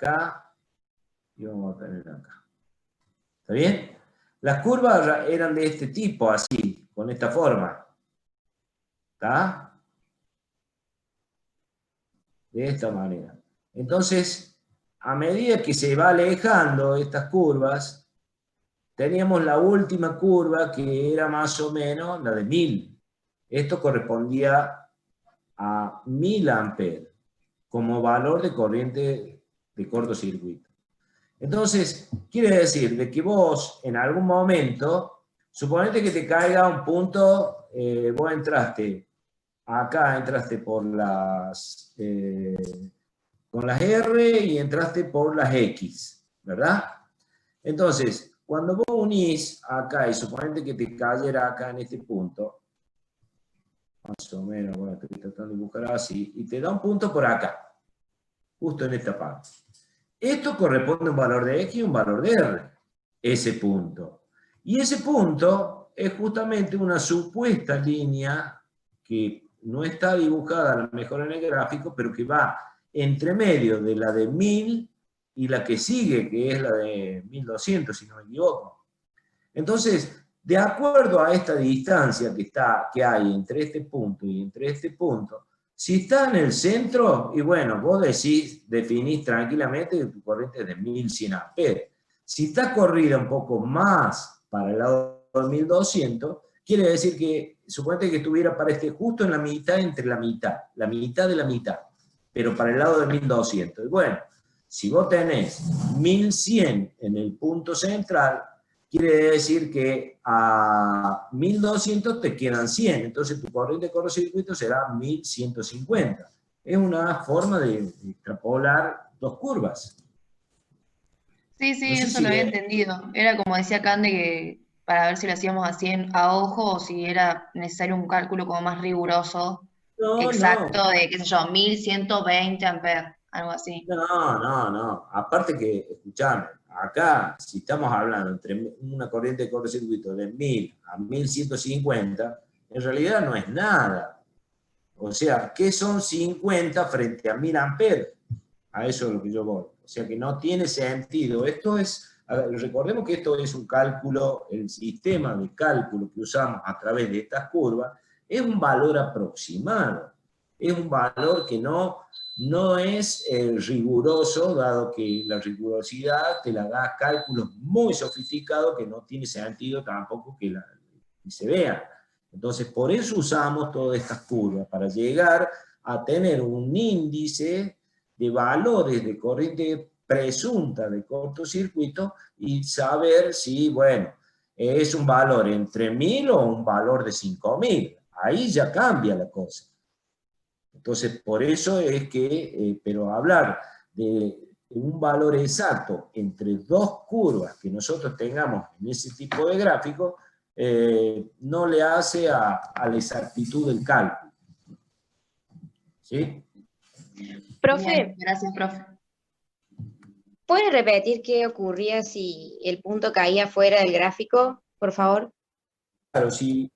acá y vamos a tener acá. ¿Está bien? Las curvas eran de este tipo, así, con esta forma. ¿Está? De esta manera. Entonces, a medida que se va alejando estas curvas, teníamos la última curva que era más o menos la de 1000. Esto correspondía a 1000 amperes como valor de corriente de cortocircuito. Entonces, quiere decir de que vos en algún momento, suponete que te caiga un punto, vos entraste, acá entraste por con las R y entraste por las X, ¿verdad? Entonces, cuando vos unís acá y suponete que te cayera acá en este punto, más o menos, bueno, estoy tratando de buscar así, y te da un punto por acá, justo en esta parte. Esto corresponde a un valor de X y un valor de R, ese punto. Y ese punto es justamente una supuesta línea que no está dibujada a lo mejor en el gráfico, pero que va entre medio de la de 1000 y la que sigue, que es la de 1200, si no me equivoco. Entonces, de acuerdo a esta distancia que hay entre este punto y entre este punto, si está en el centro, y bueno, vos definís tranquilamente que tu corriente es de 1100 amperes. Si está corrida un poco más para el lado de 1200, quiere decir que, suponete que estuviera para justo en la mitad entre la mitad de la mitad, pero para el lado de 1200. Y bueno, si vos tenés 1100 en el punto central, quiere decir que a 1200 te quedan 100, entonces tu corriente de cortocircuito será 1150. Es una forma de extrapolar dos curvas. Sí, sí, No sé eso lo si había es... entendido. Era como decía Cande, que para ver si lo hacíamos así a ojo o si era necesario un cálculo como más riguroso, No, no, exacto, de, qué sé yo, 1120 amperes, algo así. no. Aparte que, escuchame, acá, si estamos hablando entre una corriente de cortocircuito de 1000 a 1150, en realidad no es nada. O sea, ¿qué son 50 frente a 1000 amperes? A eso es lo que yo voy. O sea que no tiene sentido. Esto es, recordemos que esto es un cálculo, el sistema de cálculo que usamos a través de estas curvas es un valor aproximado. Es un valor que no es riguroso, dado que la rigurosidad te la da cálculos muy sofisticados que no tiene sentido tampoco que se vean. Entonces, por eso usamos todas estas curvas, para llegar a tener un índice de valores de corriente presunta de cortocircuito y saber si, bueno, es un valor entre 1000 o un valor de 5000. Ahí ya cambia la cosa. Entonces, por eso es que, pero hablar de un valor exacto entre dos curvas que nosotros tengamos en ese tipo de gráfico, no le hace a la exactitud del cálculo. ¿Sí? Bien, Profe, gracias, profe. ¿puede repetir qué ocurría si el punto caía fuera del gráfico, por favor? Claro, si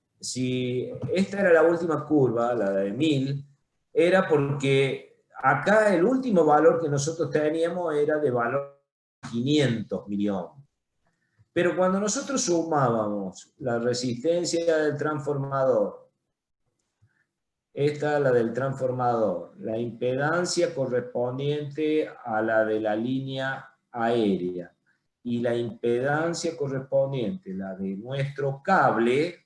esta era la última curva, la de 1000, era porque acá el último valor que nosotros teníamos era de valor 500 millones. Pero cuando nosotros sumábamos la resistencia del transformador, esta la del transformador, la impedancia correspondiente a la de la línea aérea y la impedancia correspondiente, la de nuestro cable,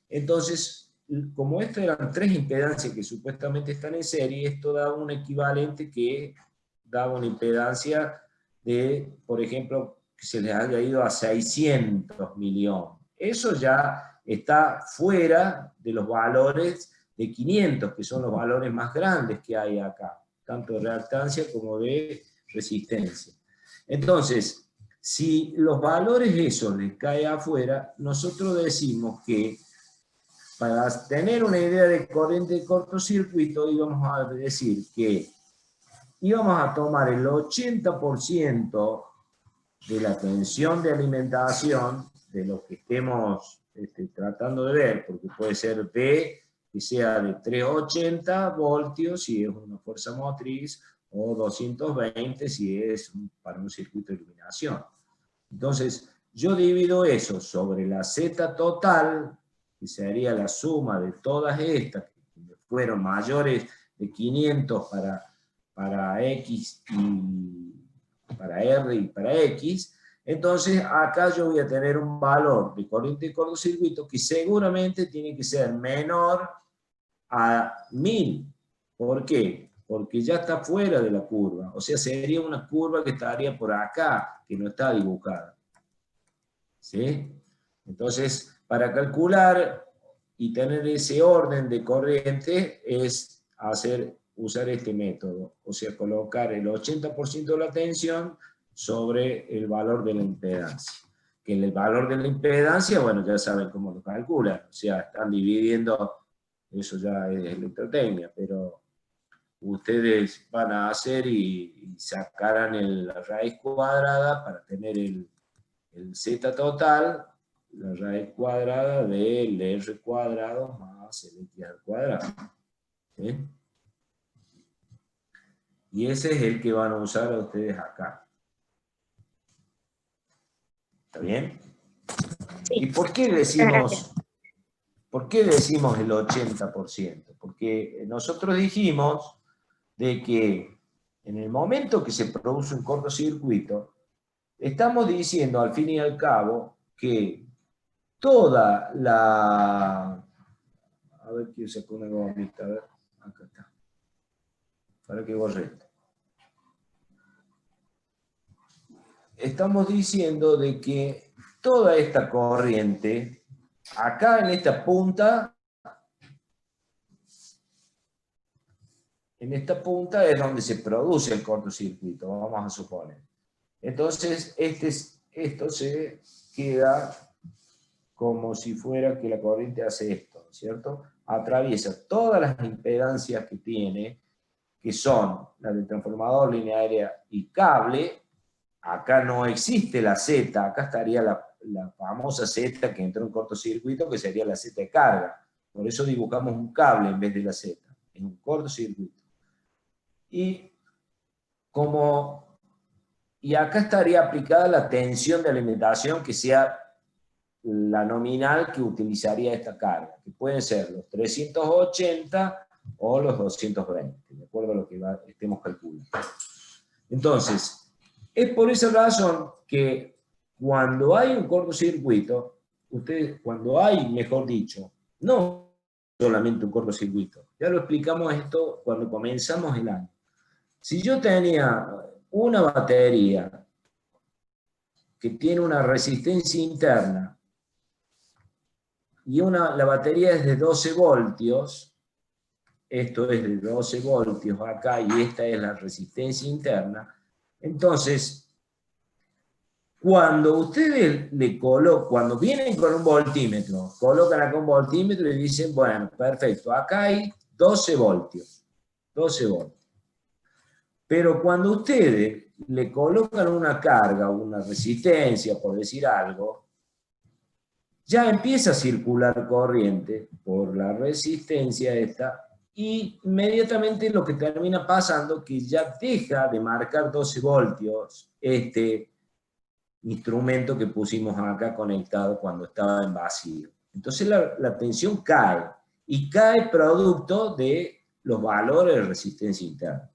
entonces, como estas eran tres impedancias que supuestamente están en serie, esto daba un equivalente que daba una impedancia de, por ejemplo, que se les haya ido a 600 millones. Eso ya está fuera de los valores de 500, que son los valores más grandes que hay acá, tanto de reactancia como de resistencia. Entonces, si los valores esos les caen afuera, nosotros decimos que para tener una idea de corriente de cortocircuito íbamos a decir que íbamos a tomar el 80% de la tensión de alimentación de lo que estemos tratando de ver, porque puede ser B que sea de 380 voltios si es una fuerza motriz, o 220 si es para un circuito de iluminación. Entonces, yo divido eso sobre la Z total, que sería la suma de todas estas, que fueron mayores de 500 para X y para R y para X. Entonces, acá yo voy a tener un valor de corriente de cortocircuito que seguramente tiene que ser menor a 1000. ¿Por qué? Porque ya está fuera de la curva. O sea, sería una curva que estaría por acá, que no está dibujada. ¿Sí? Entonces, para calcular y tener ese orden de corriente es usar este método. O sea, colocar el 80% de la tensión sobre el valor de la impedancia. Que el valor de la impedancia, bueno, ya saben cómo lo calculan. O sea, están dividiendo, eso ya es electrotecnia, pero ustedes van a hacer y sacarán la raíz cuadrada para tener el Z total, la raíz cuadrada del R cuadrado más el X al cuadrado. ¿Sí? Y ese es el que van a usar ustedes acá. ¿Está bien? Sí. ¿Y por qué decimos el 80%? Porque nosotros dijimos de que en el momento que se produce un cortocircuito, estamos diciendo al fin y al cabo que toda la... A ver, quiero sacar una gomita, a ver, acá está. Para que borre esto. Estamos diciendo de que toda esta corriente, acá en esta punta es donde se produce el cortocircuito, vamos a suponer. Entonces, esto se queda como si fuera que la corriente hace esto, ¿cierto? Atraviesa todas las impedancias que tiene, que son las del transformador, línea aérea y cable. Acá no existe la Z, acá estaría la famosa Z que entró en cortocircuito, que sería la Z de carga. Por eso dibujamos un cable en vez de la Z, en un cortocircuito. Y acá estaría aplicada la tensión de alimentación que sea la nominal que utilizaría esta carga, que pueden ser los 380 o los 220, de acuerdo a lo que estemos calculando. Entonces, es por esa razón que cuando hay un cortocircuito, mejor dicho, no solamente un cortocircuito, ya lo explicamos esto cuando comenzamos el año. Si yo tenía una batería que tiene una resistencia interna y la batería es de 12 voltios, esto es de 12 voltios acá y esta es la resistencia interna, entonces, cuando ustedes cuando vienen con un voltímetro, colocan acá un voltímetro y dicen, bueno, perfecto, acá hay 12 voltios, 12 voltios. Pero cuando ustedes le colocan una carga o una resistencia, por decir algo, ya empieza a circular corriente por la resistencia esta, y inmediatamente lo que termina pasando es que ya deja de marcar 12 voltios este instrumento que pusimos acá conectado cuando estaba en vacío. Entonces la tensión cae, y cae producto de los valores de resistencia interna.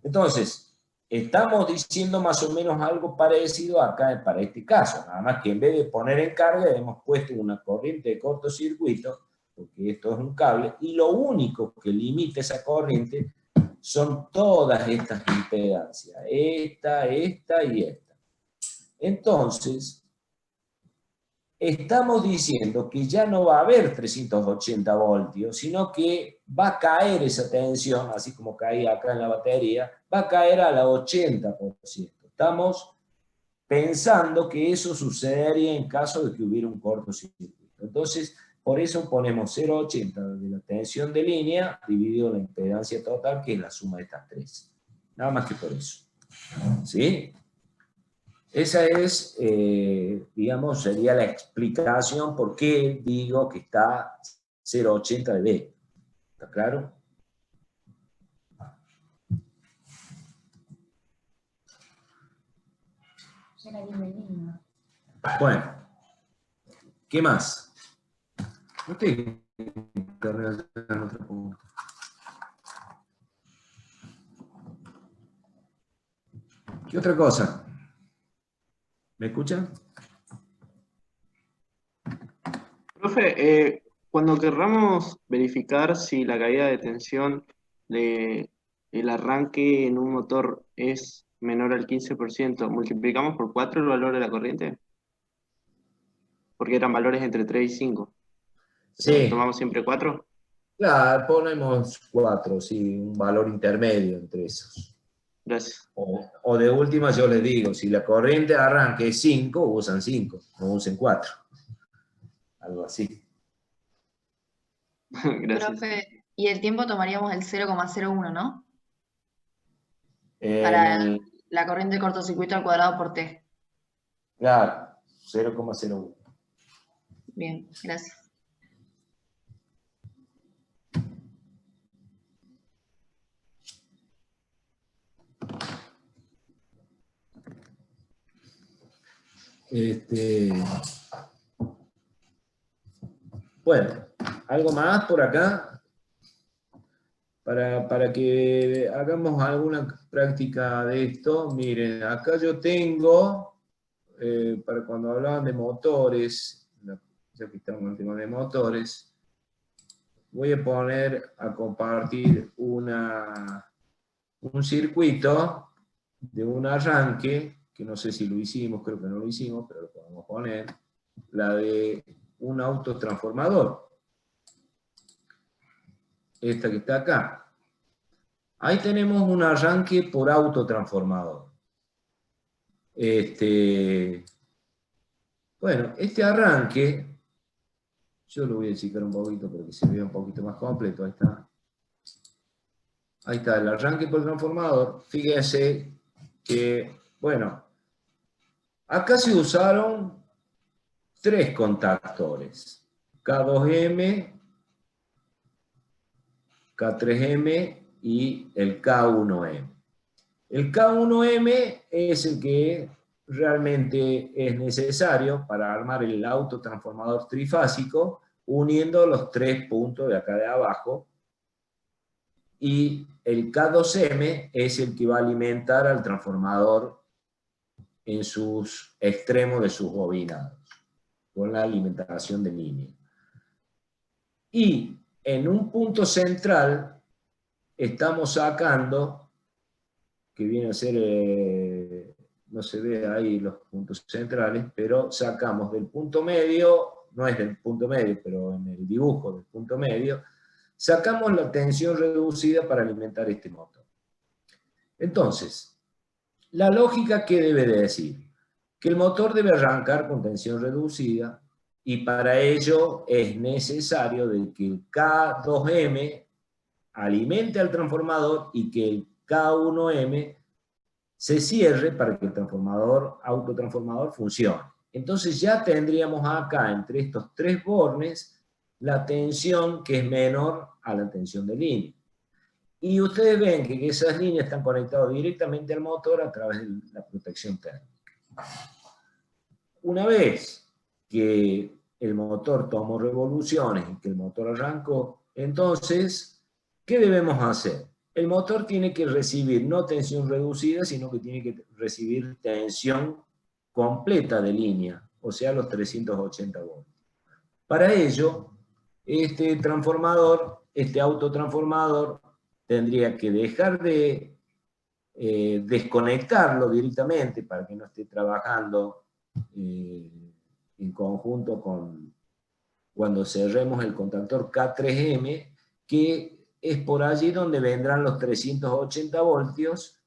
Entonces, estamos diciendo más o menos algo parecido acá para este caso, nada más que en vez de poner en carga hemos puesto una corriente de cortocircuito, porque esto es un cable, y lo único que limita esa corriente son todas estas impedancias, esta y esta. Entonces, estamos diciendo que ya no va a haber 380 voltios, sino que va a caer esa tensión, así como caía acá en la batería, va a caer a la 80%. Estamos pensando que eso sucedería en caso de que hubiera un cortocircuito. Entonces, por eso ponemos 0,80 de la tensión de línea dividido la impedancia total, que es la suma de estas tres. Nada más que por eso. ¿Sí? Esa es, digamos, sería la explicación por qué digo que está 0,80 de B. ¿Está claro? Bueno, ¿qué más? No tengo internet en otro punto. ¿Qué otra cosa? ¿Me escuchan? Profe, cuando querramos verificar si la caída de tensión del arranque en un motor es menor al 15%, ¿multiplicamos por 4 el valor de la corriente? Porque eran valores entre 3 y 5. Sí. ¿Tomamos siempre 4? Claro, ponemos 4, sí, un valor intermedio entre esos. Gracias. O de última yo les digo, si la corriente de arranque es 5, usan 5, no usen 4. Algo así. Gracias. Profe, y el tiempo tomaríamos el 0,01, ¿no? Para la corriente de cortocircuito al cuadrado por T. Claro, 0,01. Bien, gracias. Bueno, algo más por acá para que hagamos alguna práctica de esto. Miren, acá yo tengo, para cuando hablaban de motores, ya que estamos en el tema de motores, voy a poner a compartir un circuito de un arranque, que no sé si lo hicimos, creo que no lo hicimos, pero lo podemos poner, la de un autotransformador. Esta que está acá. Ahí tenemos un arranque por autotransformador. Bueno, este arranque, yo lo voy a achicar un poquito para que se vea un poquito más completo. Ahí está. Ahí está el arranque por transformador. Fíjense que, bueno, acá se usaron 3 contactores. K2M, K3M y el K1M. El K1M es el que realmente es necesario para armar el autotransformador trifásico, uniendo los 3 puntos de acá de abajo. Y el K2M es el que va a alimentar al transformador en sus extremos de sus bobinados, con la alimentación de línea. Y en un punto central estamos sacando, que viene a ser, no se ve ahí los puntos centrales, pero sacamos del punto medio, no es del punto medio, pero en el dibujo del punto medio, sacamos la tensión reducida para alimentar este motor. Entonces, la lógica, ¿qué debe de decir? Que el motor debe arrancar con tensión reducida, y para ello es necesario de que el K2M alimente al transformador y que el K1M se cierre para que el autotransformador funcione. Entonces ya tendríamos acá, entre estos 3 bornes, la tensión que es menor a la tensión de línea. Y ustedes ven que esas líneas están conectadas directamente al motor a través de la protección térmica. Una vez que el motor tomó revoluciones y que el motor arrancó, entonces, ¿qué debemos hacer? El motor tiene que recibir no tensión reducida, sino que tiene que recibir tensión completa de línea, o sea, los 380 voltios. Para ello, este autotransformador, tendría que dejar de desconectarlo directamente para que no esté trabajando en conjunto con cuando cerremos el contactor K3M, que es por allí donde vendrán los 380 voltios,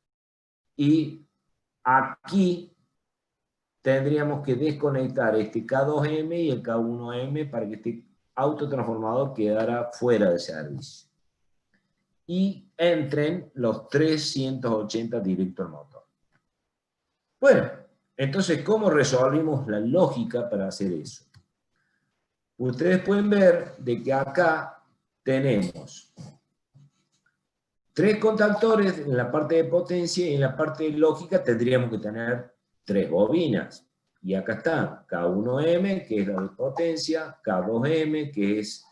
y aquí tendríamos que desconectar este K2M y el K1M para que este autotransformador quedara fuera de servicio. Y entren los 380 directo al motor. Bueno, entonces, ¿cómo resolvimos la lógica para hacer eso? ustedes pueden ver de que acá tenemos 3 contactores en la parte de potencia, y en la parte de lógica tendríamos que tener 3 bobinas. Y acá está K1M, que es la de potencia, K2M, que es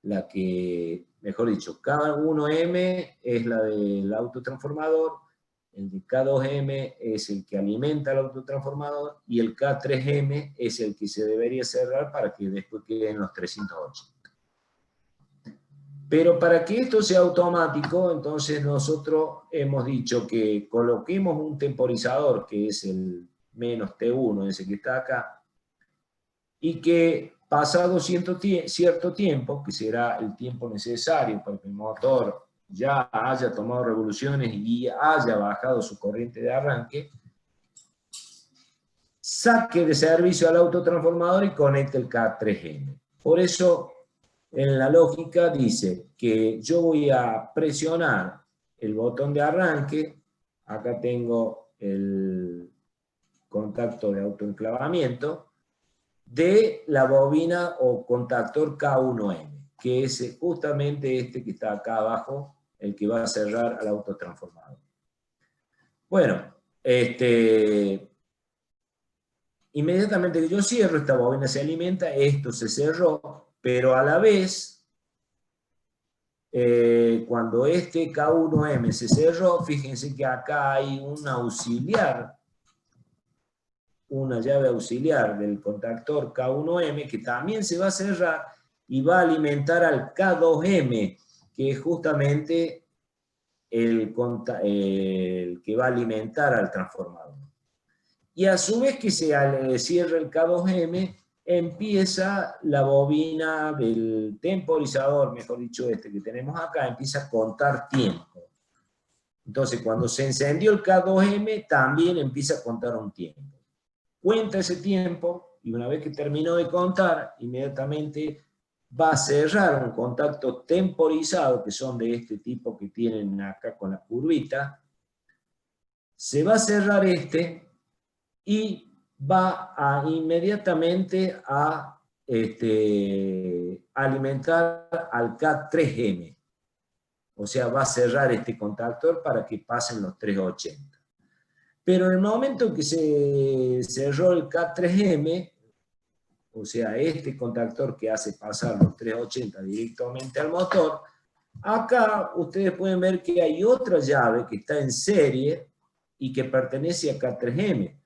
la que, mejor dicho, K1M es la del autotransformador, el de K2M es el que alimenta el autotransformador, y el K3M es el que se debería cerrar para que después queden los 380. Pero para que esto sea automático, entonces nosotros hemos dicho que coloquemos un temporizador, que es el menos T1, ese que está acá, y que pasado cierto tiempo, que será el tiempo necesario para que el motor ya haya tomado revoluciones y haya bajado su corriente de arranque, saque de servicio al autotransformador y conecte el K3M. Por eso, en la lógica dice que yo voy a presionar el botón de arranque, acá tengo el contacto de autoenclavamiento, de la bobina o contactor K1M, que es justamente este que está acá abajo, el que va a cerrar al autotransformador. Bueno, inmediatamente que yo cierro, esta bobina se alimenta, esto se cerró, pero a la vez, cuando este K1M se cerró, fíjense que acá hay un auxiliar, una llave auxiliar del contactor K1M que también se va a cerrar y va a alimentar al K2M, que es justamente el que va a alimentar al transformador. Y a su vez que se cierra el K2M, empieza la bobina del temporizador, mejor dicho este que tenemos acá, empieza a contar tiempo. Entonces cuando se encendió el K2M, también empieza a contar un tiempo. Cuenta ese tiempo, y una vez que terminó de contar, inmediatamente va a cerrar un contacto temporizado, que son de este tipo que tienen acá con la curvita. Se va a cerrar este, y va a inmediatamente a alimentar al K3M. O sea, va a cerrar este contactor para que pasen los 380. Pero en el momento en que se cerró el K3M, o sea, este contactor que hace pasar los 380 directamente al motor, acá ustedes pueden ver que hay otra llave que está en serie y que pertenece a K3M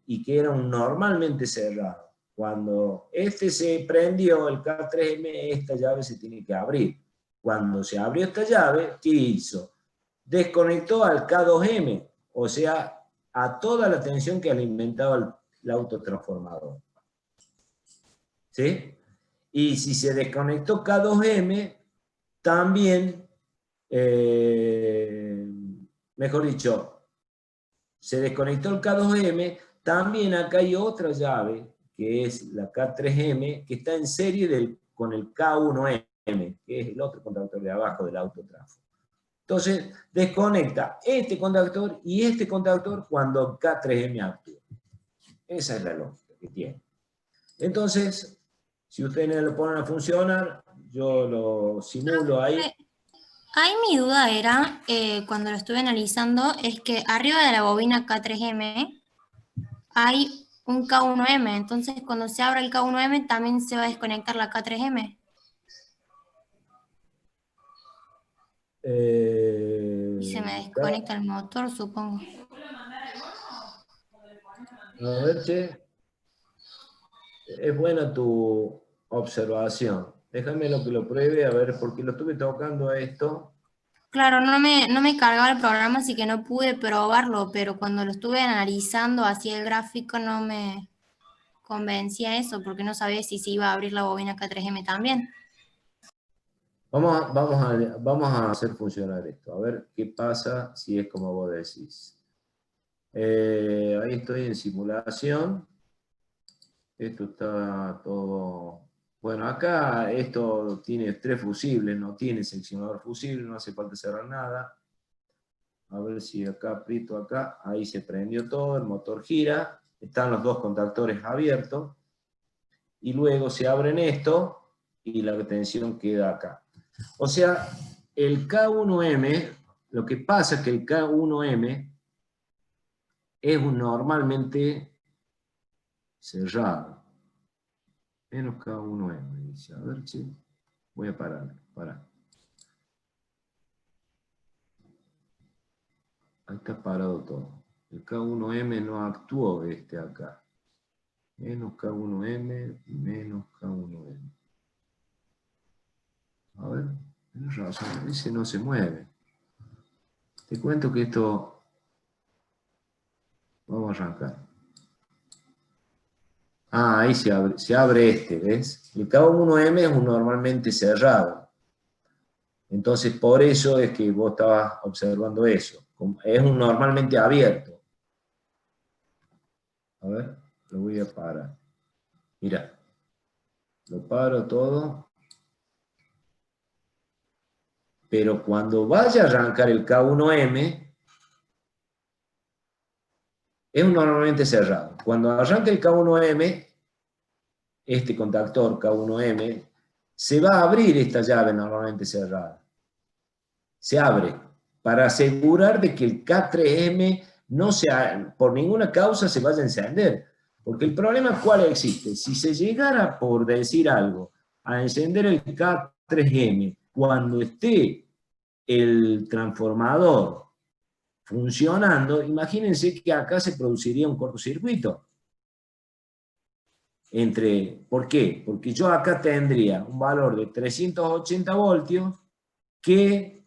y que era normalmente cerrado. Cuando este se prendió, el K3M, esta llave se tiene que abrir. Cuando se abrió esta llave, ¿qué hizo? Desconectó al K2M, o sea, a toda la tensión que alimentaba el autotransformador. ¿Sí? Y si se desconectó K2M, también, mejor dicho, se desconectó el K2M, también acá hay otra llave, que es la K3M, que está en serie con el K1M, que es el otro contactor de abajo del autotransformador. Entonces, desconecta este contactor y este contactor cuando K3M actúa. Esa es la lógica que tiene. Entonces, si ustedes lo ponen a funcionar, yo lo simulo ahí. Ahí mi duda era, cuando lo estuve analizando, es que arriba de la bobina K3M hay un K1M, entonces cuando se abra el K1M también se va a desconectar la K3M. Y se me desconecta el motor, supongo. A ver, che. Es buena tu observación. Déjame lo que lo pruebe, a ver, porque lo estuve tocando a esto. Claro, no me cargaba el programa, así que no pude probarlo, pero cuando lo estuve analizando así el gráfico no me convencía eso, porque no sabía si se iba a abrir la bobina K3M también. Vamos a hacer funcionar esto, a ver qué pasa si es como vos decís. Ahí estoy en simulación. Esto está todo... Bueno, acá esto tiene 3 fusibles, no tiene seccionador fusible, no hace falta cerrar nada. A ver si acá aprieto acá, ahí se prendió todo, el motor gira, están los 2 contactores abiertos, y luego se abren esto, y la tensión queda acá. O sea, el K1M, lo que pasa es que el K1M es normalmente cerrado. Menos K1M, dice. A ver si voy a parar. Ahí está parado todo. El K1M no actuó acá. Menos K1M, menos K1M. A ver, tienes razón, ese no se mueve. Te cuento que esto... Vamos a arrancar. Ah, ahí se abre ¿ves? El K1M es normalmente cerrado. Entonces, por eso es que vos estabas observando eso. Es un normalmente abierto. A ver, lo voy a parar. Mira, lo paro todo. Pero cuando vaya a arrancar el K1M, es normalmente cerrado. Cuando arranque el K1M, este contactor K1M, se va a abrir esta llave normalmente cerrada. Se abre para asegurar de que el K3M no por ninguna causa se vaya a encender. Porque el problema, ¿cuál existe? Si se llegara, por decir algo, a encender el K3M cuando esté el transformador funcionando, imagínense que acá se produciría un cortocircuito. ¿Por qué? Porque yo acá tendría un valor de 380 voltios que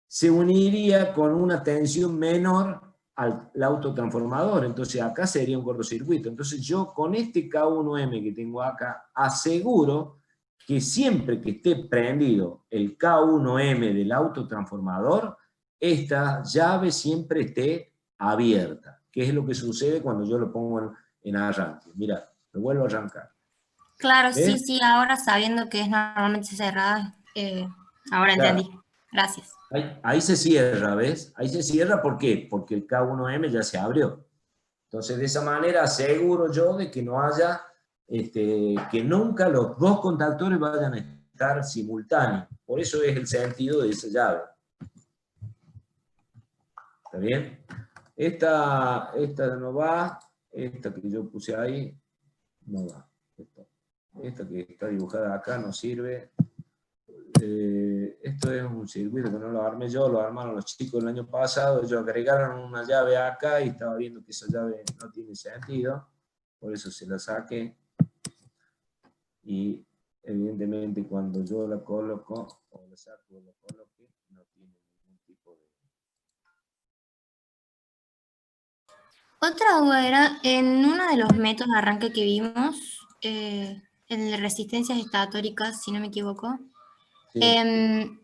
se uniría con una tensión menor al autotransformador. Entonces acá sería un cortocircuito. Entonces yo con este K1M que tengo acá aseguro que siempre que esté prendido el K1M del autotransformador, esta llave siempre esté abierta, que es lo que sucede cuando yo lo pongo en arranque. Mira, lo vuelvo a arrancar. Claro, ¿ves? sí, ahora sabiendo que es normalmente cerrada, ahora Claro. entendí. Gracias. Ahí se cierra, ¿ves? Ahí se cierra, ¿por qué? Porque el K1M ya se abrió. Entonces, de esa manera aseguro yo de que no haya, que nunca los dos contactores vayan a estar simultáneos. Por eso es el sentido de esa llave. ¿Está bien? Esta no va, esta que yo puse ahí, no va. Esta que está dibujada acá no sirve. Esto es un circuito que no lo armé yo, lo armaron los chicos el año pasado. Ellos agregaron una llave acá y estaba viendo que esa llave no tiene sentido, por eso se la saqué. Y evidentemente cuando yo la coloco, o la saco o la coloque, no tiene ningún tipo de... Otra duda era, en uno de los métodos de arranque que vimos, el de resistencias estatóricas, si no me equivoco, Sí.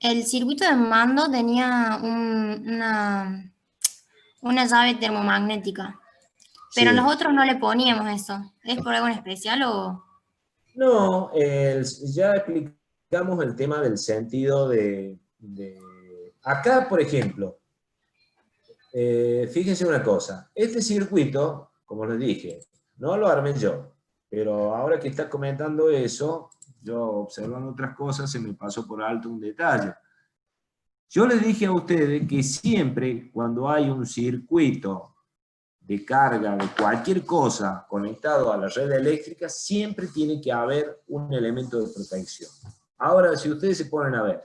El circuito de mando tenía una llave termomagnética, pero Sí. en los otros no le poníamos eso. ¿Es por algo en especial o...? No, ya explicamos el tema del sentido de... Acá, por ejemplo, fíjense una cosa, este circuito, como les dije, no lo armé yo, pero ahora que está comentando eso, yo observando otras cosas se me pasó por alto un detalle. Yo les dije a ustedes que siempre cuando hay un circuito de carga de cualquier cosa conectado a la red eléctrica, siempre tiene que haber un elemento de protección. Ahora, si ustedes se ponen a ver,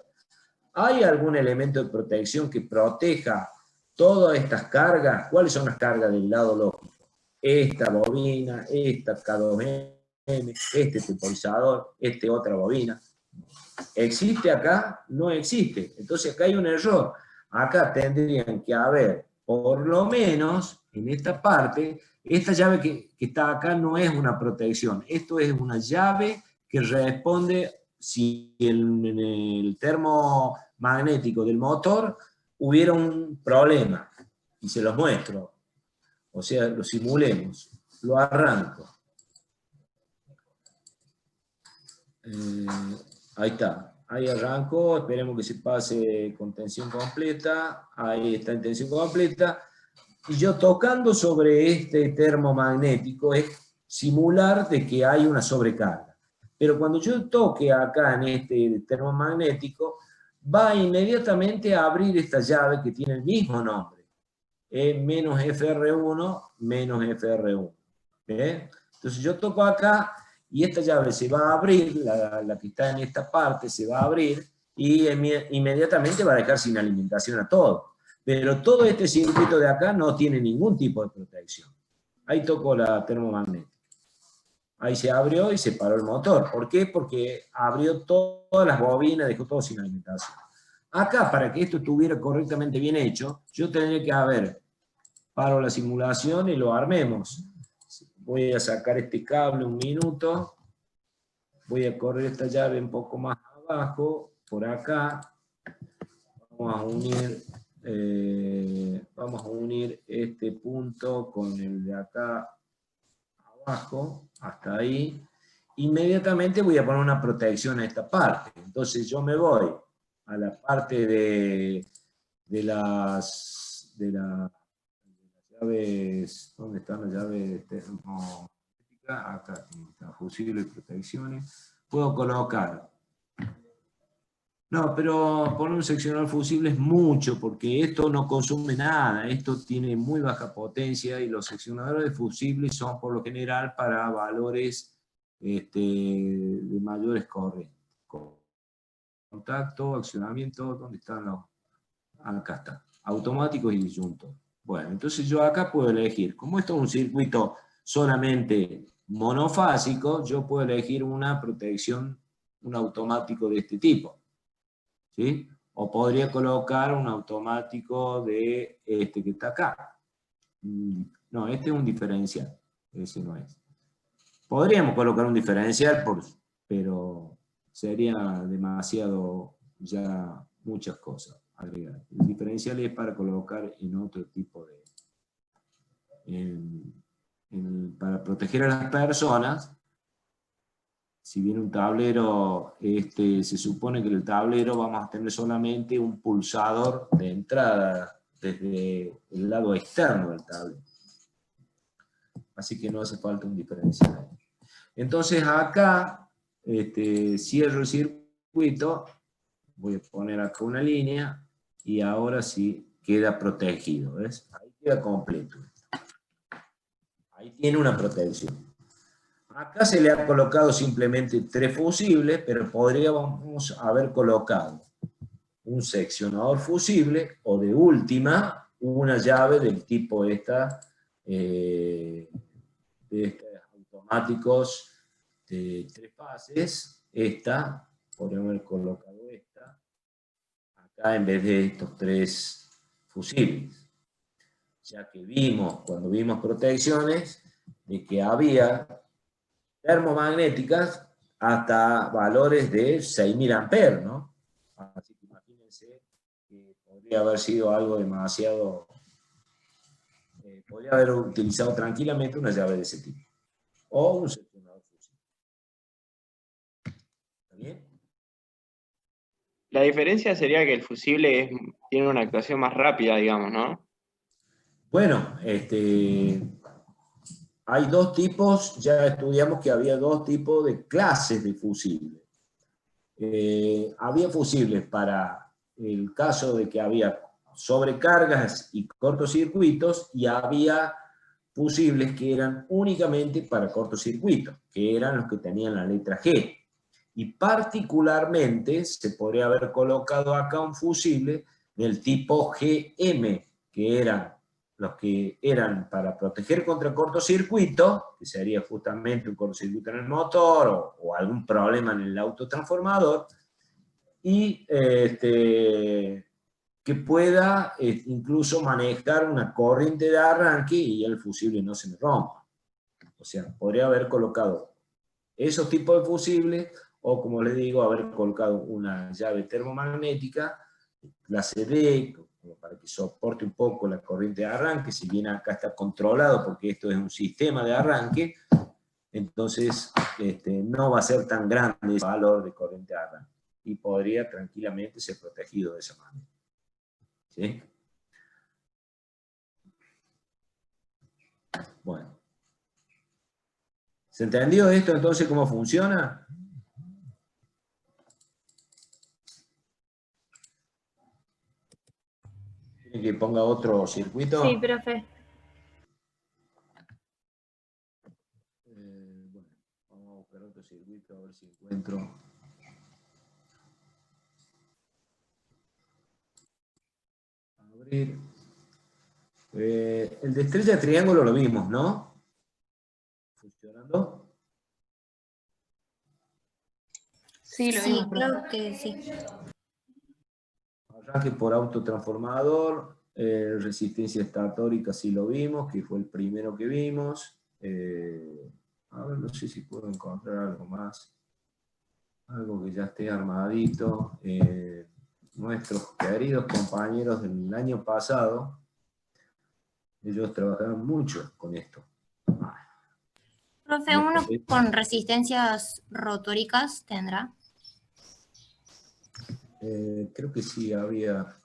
¿hay algún elemento de protección que proteja todas estas cargas? ¿Cuáles son las cargas del lado lógico? Esta bobina, esta K2M, este temporizador, otra bobina. ¿Existe acá? No existe. Entonces acá hay un error. Acá tendrían que haber, por lo menos, en esta parte, esta llave que está acá no es una protección. Esto es una llave que responde si en el termomagnético del motor hubiera un problema. Y se los muestro. O sea, lo simulemos. Lo arranco. Ahí está. Ahí arrancó. Esperemos que se pase con tensión completa. Ahí está en tensión completa. Y yo tocando sobre este termomagnético es simular de que hay una sobrecarga. Pero cuando yo toque acá en este termomagnético, va inmediatamente a abrir esta llave que tiene el mismo nombre. Menos FR1, menos FR1. ¿Ve? Entonces yo toco acá y esta llave se va a abrir, la que está en esta parte se va a abrir y inmediatamente va a dejar sin alimentación a todo. Pero todo este circuito de acá no tiene ningún tipo de protección. Ahí toco la termomagnética. Ahí se abrió y se paró el motor. ¿Por qué? Porque abrió todas las bobinas, dejó todo sin alimentación. Acá, para que esto estuviera correctamente bien hecho, yo tendría que paro la simulación y lo armemos. Voy a sacar este cable un minuto. Voy a correr esta llave un poco más abajo, por acá. Vamos a unir este punto con el de acá abajo, hasta ahí. Inmediatamente voy a poner una protección a esta parte. Entonces yo me voy a la parte de las llaves. ¿Dónde están las llaves? Acá está, fusibles y protecciones. Puedo colocar. No, pero poner un seccionador fusible es mucho, porque esto no consume nada, esto tiene muy baja potencia y los seccionadores fusibles son por lo general para valores de mayores corrientes. Contacto, accionamiento, ¿dónde están los? Acá está, automáticos y disyuntos. Bueno, entonces yo acá puedo elegir, como esto es un circuito solamente monofásico, yo puedo elegir una protección, un automático de este tipo. ¿Sí? O podría colocar un automático de este que está acá. No, este es un diferencial. Ese no es. Podríamos colocar un diferencial, pero sería demasiado ya muchas cosas agregar. El diferencial es para colocar en otro tipo de... para proteger a las personas. Si bien un tablero, se supone que en el tablero vamos a tener solamente un pulsador de entrada desde el lado externo del tablero. Así que no hace falta un diferencial. Entonces acá cierro el circuito, voy a poner acá una línea y ahora sí queda protegido. ¿Ves? Ahí queda completo. Ahí tiene una protección. Acá se le ha colocado simplemente 3 fusibles, pero podríamos haber colocado un seccionador fusible o de última una llave del tipo esta, de estos automáticos de 3 fases. Esta, podríamos haber colocado esta, acá en vez de estos 3 fusibles. Ya que vimos, cuando vimos protecciones, de que había termomagnéticas hasta valores de 6.000 amperes, ¿no? Así que imagínense que podría haber sido algo demasiado... podría haber utilizado tranquilamente una llave de ese tipo. O un seccionador fusible. ¿Está bien? La diferencia sería que el fusible tiene una actuación más rápida, digamos, ¿no? Bueno, hay 2 tipos, ya estudiamos que había 2 tipos de clases de fusibles. Había fusibles para el caso de que había sobrecargas y cortocircuitos, y había fusibles que eran únicamente para cortocircuitos, que eran los que tenían la letra G. Y particularmente se podría haber colocado acá un fusible del tipo GM, que eran los que eran para proteger contra cortocircuito, que sería justamente un cortocircuito en el motor o algún problema en el autotransformador, y que pueda incluso manejar una corriente de arranque y el fusible no se me rompa. O sea, podría haber colocado esos tipos de fusibles, o como les digo, haber colocado una llave termomagnética, clase D, para que soporte un poco la corriente de arranque. Si bien acá está controlado porque esto es un sistema de arranque, entonces no va a ser tan grande ese valor de corriente de arranque y podría tranquilamente ser protegido de esa manera. ¿Sí? Bueno. ¿Se entendió esto entonces cómo funciona? ponga otro circuito? Sí, profe. Bueno, vamos a buscar otro circuito a ver si encuentro. Abrir. El de estrella triángulo lo vimos, ¿no? Funcionando. Sí, lo Sí, vimos, profe. creo que sí. Arranque por autotransformador. Resistencia estatórica sí lo vimos, que fue el primero que vimos. A ver, no sé si puedo encontrar algo más. Algo que ya esté armadito. Nuestros queridos compañeros del año pasado, ellos trabajaron mucho con esto. Profe, uno con resistencias rotóricas tendrá. Creo que sí, había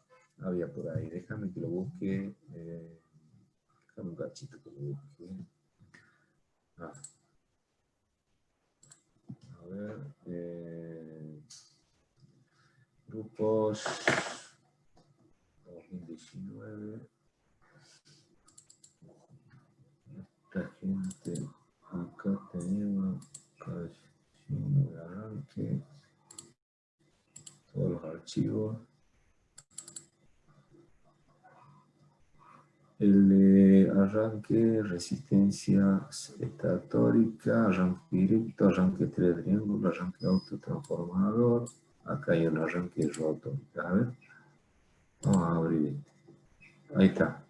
por ahí. Déjame que lo busque. Déjame un cachito que lo busque. A ver. Grupos 2019. Esta gente. Acá tenemos de arranque. Todos los archivos. El de arranque, resistencia estatórica, arranque directo, arranque triángulo, arranque autotransformador. Acá hay un arranque rotórico. A ver. Vamos a abrir este. Ahí está.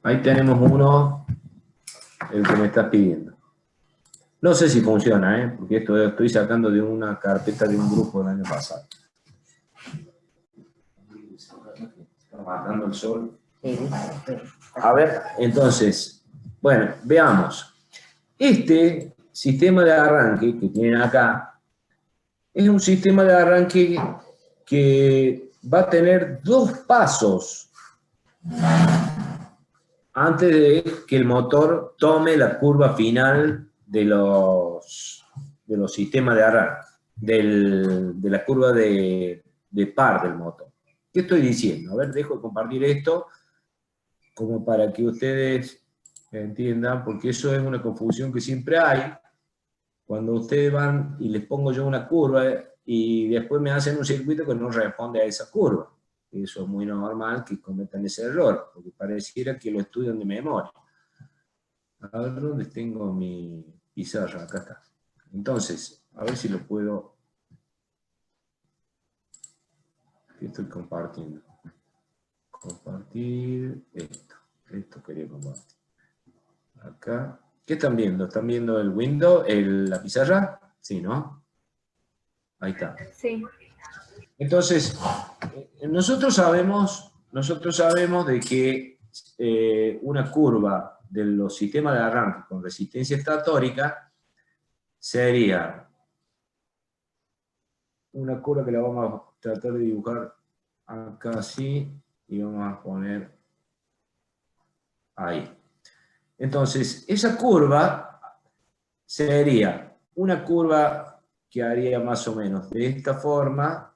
Ahí tenemos uno, el que me estás pidiendo. No sé si funciona, porque esto estoy sacando de una carpeta de un grupo del año pasado. Está matando el sol. A ver, entonces, bueno, veamos. Este sistema de arranque que tienen acá es un sistema de arranque que va a tener dos pasos antes de que el motor tome la curva final de los sistemas de arranque, de la curva de par del motor. ¿Qué estoy diciendo? A ver, dejo de compartir esto como para que ustedes entiendan, porque eso es una confusión que siempre hay. Cuando ustedes van y les pongo yo una curva y después me hacen un circuito que no responde a esa curva. Eso es muy normal que cometan ese error, porque pareciera que lo estudian de memoria. A ver dónde tengo mi pizarra, acá está. Entonces, a ver si lo puedo... ¿Qué estoy compartiendo? Compartir esto quería compartir. Acá. ¿Qué están viendo? ¿Están viendo el window, la pizarra? Sí, ¿no? Ahí está. Sí. Entonces, nosotros sabemos de que una curva de los sistemas de arranque con resistencia estatórica sería una curva que la vamos a tratar de dibujar acá así y vamos a poner ahí. Entonces, esa curva sería una curva que haría más o menos de esta forma.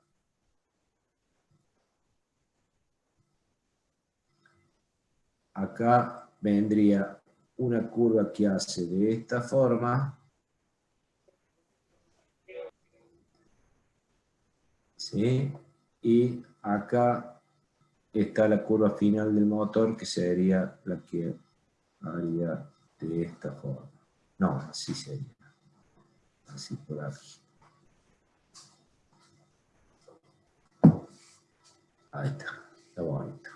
Acá vendría una curva que hace de esta forma. ¿Sí? Y acá está la curva final del motor, que sería la que haría de esta forma. No, así sería. Así por aquí. Ahí está bonito.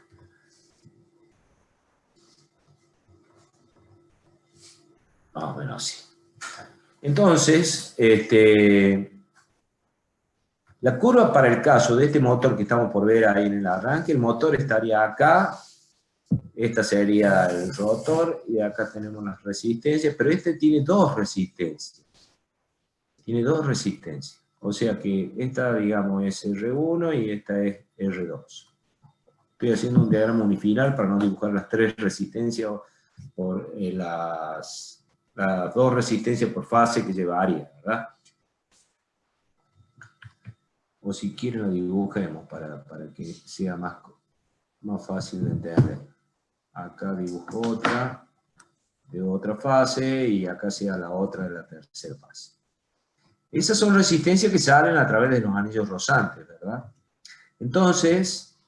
Más o menos así. Entonces, la curva para el caso de este motor que estamos por ver ahí en el arranque, el motor estaría acá, esta sería el rotor, y acá tenemos las resistencias, pero este tiene dos resistencias. Tiene dos resistencias. O sea que esta, digamos, es R1 y esta es R2. Estoy haciendo un diagrama unifilar para no dibujar las tres resistencias por las dos resistencias por fase que llevaría, ¿verdad? O si quieren lo dibujemos para que sea más más fácil de entender. Acá dibujo otra, de otra fase, y acá sea la otra de la tercera fase. Esas son resistencias que salen a través de los anillos rosantes, ¿verdad? Entonces,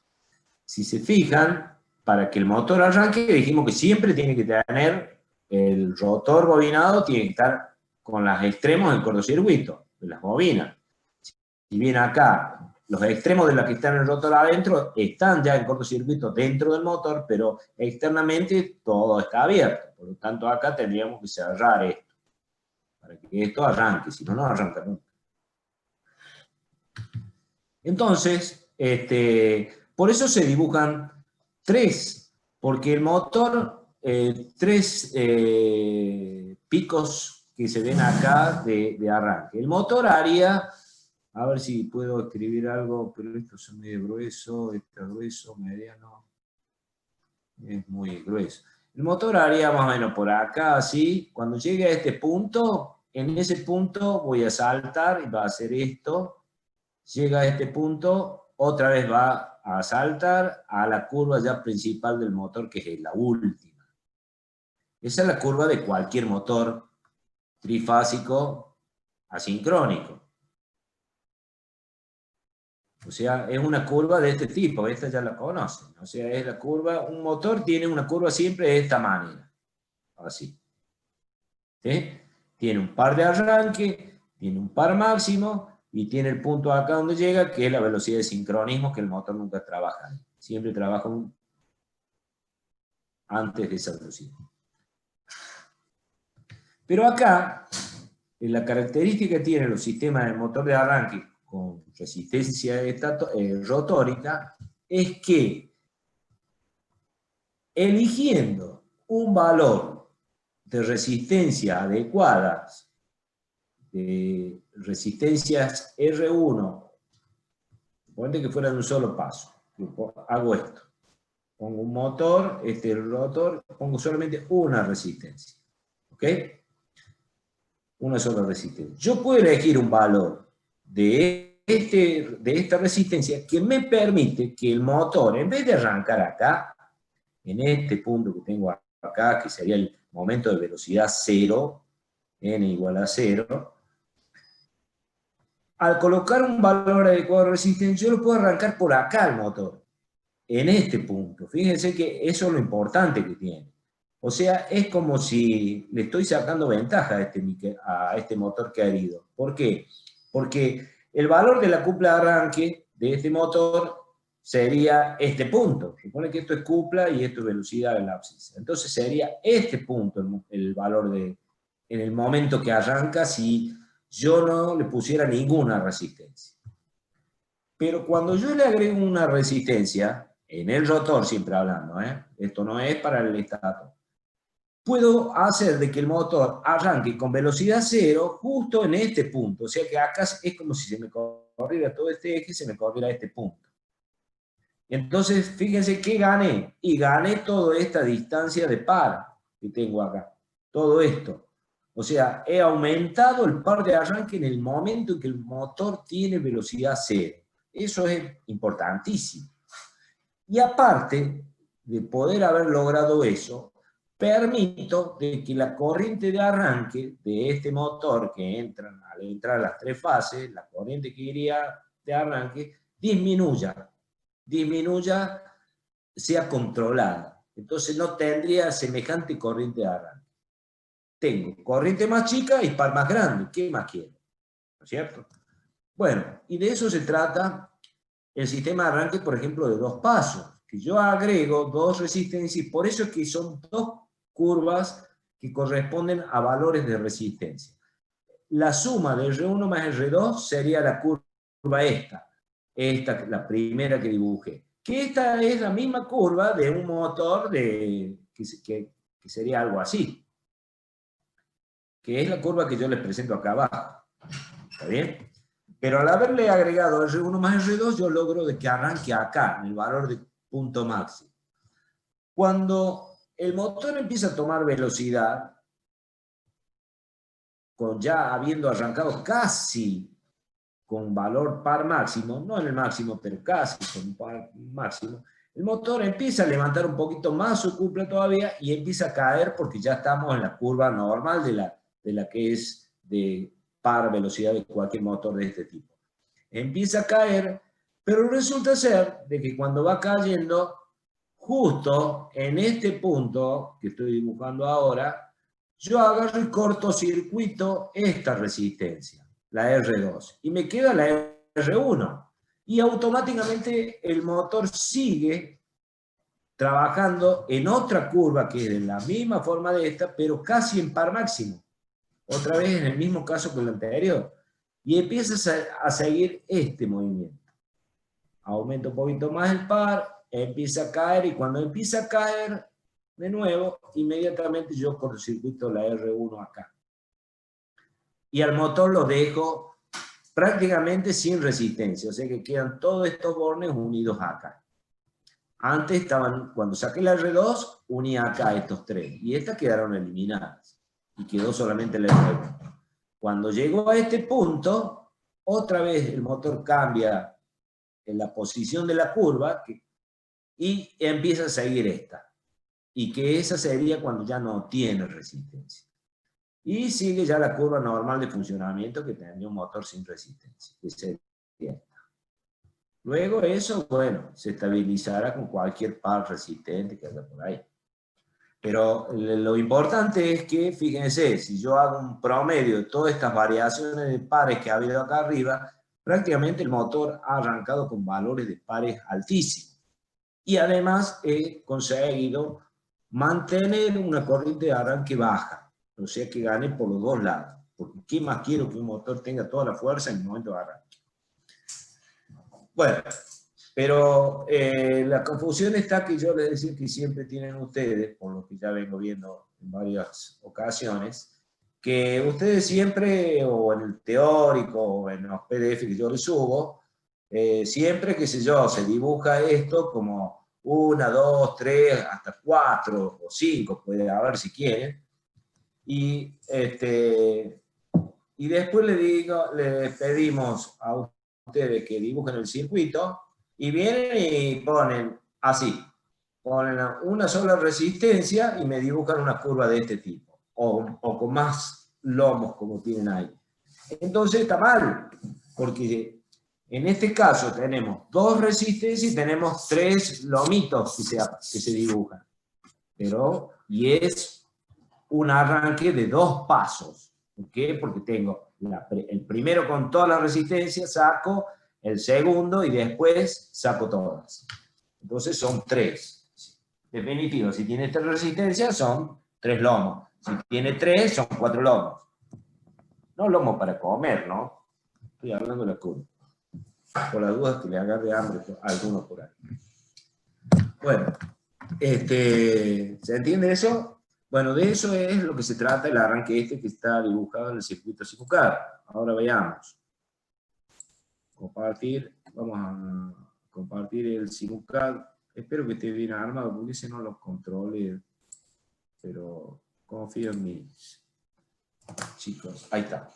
si se fijan, para que el motor arranque, dijimos que siempre tiene que tener el rotor bobinado, tiene que estar con los extremos en cortocircuito de las bobinas. Si bien acá los extremos de las que están en el rotor adentro están ya en cortocircuito dentro del motor, pero externamente todo está abierto. Por lo tanto, acá tendríamos que cerrar esto, para que esto arranque, si no, no arranca nunca. Entonces, por eso se dibujan tres, porque el motor, tres picos que se ven acá de arranque. El motor haría, a ver si puedo escribir algo, pero esto es medio grueso, este es grueso, mediano, es muy grueso. El motor haría más o menos por acá, así. Cuando llegue a este punto, en ese punto voy a saltar y va a hacer esto. Llega a este punto, otra vez va a saltar a la curva ya principal del motor, que es la última. Esa es la curva de cualquier motor trifásico asincrónico. O sea, es una curva de este tipo, esta ya la conocen. O sea, es la curva, un motor tiene una curva siempre de esta manera. Así. ¿Sí? Tiene un par de arranque, tiene un par máximo, y tiene el punto acá donde llega, que es la velocidad de sincronismo, que el motor nunca trabaja. Siempre trabaja antes de esa velocidad. Pero acá, la característica que tienen los sistemas de motor de arranque con resistencia rotórica, es que eligiendo un valor de resistencia adecuadas, de resistencias R1, suponete que fuera de un solo paso, hago esto, pongo un motor, el rotor, pongo solamente una resistencia, ¿ok? Una sola resistencia. Yo puedo elegir un valor de esta resistencia que me permite que el motor, en vez de arrancar acá, en este punto que tengo acá, que sería el momento de velocidad 0, n igual a 0, al colocar un valor adecuado de resistencia, yo lo puedo arrancar por acá el motor, en este punto. Fíjense que eso es lo importante que tiene. O sea, es como si le estoy sacando ventaja a este motor que ha herido. ¿Por qué? Porque el valor de la cupla de arranque de este motor sería este punto. Supone que esto es cupla y esto es velocidad del ábside. Entonces sería este punto el valor en el momento que arranca si yo no le pusiera ninguna resistencia. Pero cuando yo le agrego una resistencia, en el rotor siempre hablando, esto no es para el estator, puedo hacer de que el motor arranque con velocidad 0 justo en este punto. O sea que acá es como si se me corriera todo este eje y se me corriera este punto. Entonces, fíjense que gané. Y gané toda esta distancia de par que tengo acá. Todo esto. O sea, he aumentado el par de arranque en el momento en que el motor tiene velocidad 0. Eso es importantísimo. Y aparte de poder haber logrado eso, permito de que la corriente de arranque de este motor, que al entrar las tres fases, la corriente que iría de arranque, disminuya, sea controlada. Entonces no tendría semejante corriente de arranque. Tengo corriente más chica y par más grande. ¿Qué más quiero? ¿No es cierto? Bueno, y de eso se trata el sistema de arranque, por ejemplo, de dos pasos, que yo agrego dos resistencias, y por eso es que son dos curvas que corresponden a valores de resistencia. La suma de R1 más R2 sería la curva esta, la primera que dibujé. Que esta es la misma curva de un motor que sería algo así. Que es la curva que yo les presento acá abajo. ¿Está bien? Pero al haberle agregado R1 más R2, yo logro de que arranque acá, en el valor de punto máximo. Cuando el motor empieza a tomar velocidad, ya habiendo arrancado casi con valor par máximo, no en el máximo, pero casi con par máximo, el motor empieza a levantar un poquito más su cupla todavía y empieza a caer porque ya estamos en la curva normal de la que es de par velocidad de cualquier motor de este tipo. Empieza a caer, pero resulta ser de que cuando va cayendo, justo en este punto que estoy dibujando ahora, yo agarro y cortocircuito esta resistencia, la R2, y me queda la R1. Y automáticamente el motor sigue trabajando en otra curva que es de la misma forma de esta, pero casi en par máximo. Otra vez en el mismo caso que el anterior. Y empiezas a seguir este movimiento. Aumenta un poquito más el par, empieza a caer, y cuando empieza a caer de nuevo, inmediatamente yo cortocircuito la R1 acá. Y al motor lo dejo prácticamente sin resistencia, o sea que quedan todos estos bornes unidos acá. Antes estaban, cuando saqué la R2, unía acá estos tres, y estas quedaron eliminadas, y quedó solamente la R1. Cuando llegó a este punto, otra vez el motor cambia en la posición de la curva, y empieza a seguir esta, y que esa sería cuando ya no tiene resistencia. Y sigue ya la curva normal de funcionamiento que tendría un motor sin resistencia, que sería esta. Luego eso, bueno, se estabilizará con cualquier par resistente que haya por ahí. Pero lo importante es que, fíjense, si yo hago un promedio de todas estas variaciones de pares que ha habido acá arriba, prácticamente el motor ha arrancado con valores de pares altísimos. Y además he conseguido mantener una corriente de arranque baja. O sea que gane por los dos lados. Porque ¿qué más quiero que un motor tenga toda la fuerza en el momento de arranque? Bueno, pero la confusión está que yo les decía que siempre tienen ustedes, por lo que ya vengo viendo en varias ocasiones, que ustedes siempre, o en el teórico, o en los PDF que yo les subo, siempre, qué sé yo, se dibuja esto como 1, 2, 3, hasta 4 o 5, puede haber si quieren. Y después le pedimos a ustedes que dibujen el circuito y vienen y ponen así, ponen una sola resistencia y me dibujan una curva de este tipo, o con más lomos como tienen ahí. Entonces está mal, porque en este caso tenemos 2 resistencias y tenemos 3 lomitos que se dibujan. Y es un arranque de 2 pasos. ¿Por qué? Porque tengo el primero con toda la resistencia, saco el segundo y después saco todas. Entonces son 3. Definitivo, si tiene 3 resistencias son 3 lomos. Si tiene 3 son 4 lomos. No lomos para comer, ¿no? Estoy hablando de la curva. Por las dudas que le agarre hambre a alguno por ahí. Bueno, ¿se entiende eso? Bueno, de eso es lo que se trata el arranque que está dibujado en el circuito Simucar. Ahora veamos. Compartir, vamos a compartir el Simucar. Espero que esté bien armado, porque ese no lo controle, pero confío en mis chicos. Ahí está.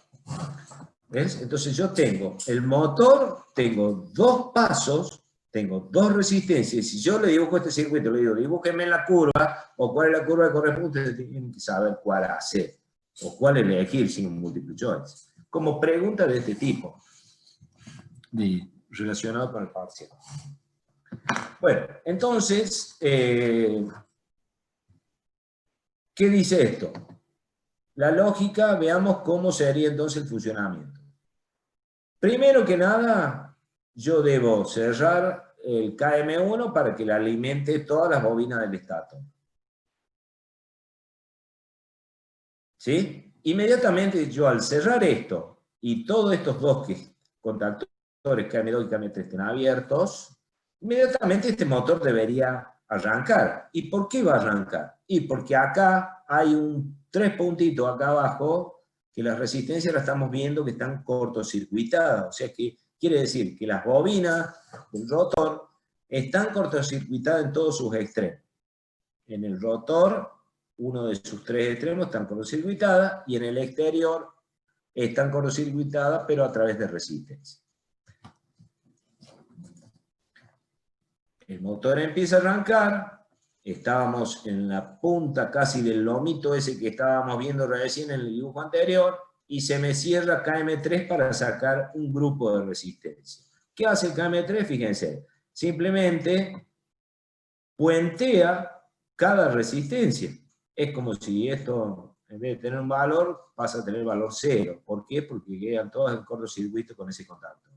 ¿Ves? Entonces yo tengo el motor, tengo 2 pasos, tengo 2 resistencias. Si yo le dibujo este circuito, le digo, dibújenme la curva, o cuál es la curva que corresponde, ustedes tienen que saber cuál hacer, o cuál elegir sin un multiple choice. Como pregunta de este tipo, relacionado con el parcial. Bueno, entonces, ¿qué dice esto? La lógica, veamos cómo sería entonces el funcionamiento. Primero que nada, yo debo cerrar el KM1 para que le alimente todas las bobinas del estator. ¿Sí? Inmediatamente yo al cerrar esto y todos estos 2 contactores KM2 y KM3 estén abiertos, inmediatamente este motor debería arrancar. ¿Y por qué va a arrancar? Y porque acá hay 3 puntitos acá abajo que las resistencias las estamos viendo que están cortocircuitadas. O sea que quiere decir que las bobinas del rotor están cortocircuitadas en todos sus extremos. En el rotor, uno de sus 3 extremos están cortocircuitadas, y en el exterior están cortocircuitadas, pero a través de resistencia. el motor empieza a arrancar, estábamos en la punta casi del lomito ese que estábamos viendo recién en el dibujo anterior, y se me cierra KM3 para sacar un grupo de resistencia. ¿Qué hace el KM3? Fíjense, simplemente puentea cada resistencia. Es como si esto, en vez de tener un valor, pasa a tener valor 0. ¿Por qué? Porque quedan todos en cortocircuito con ese contacto.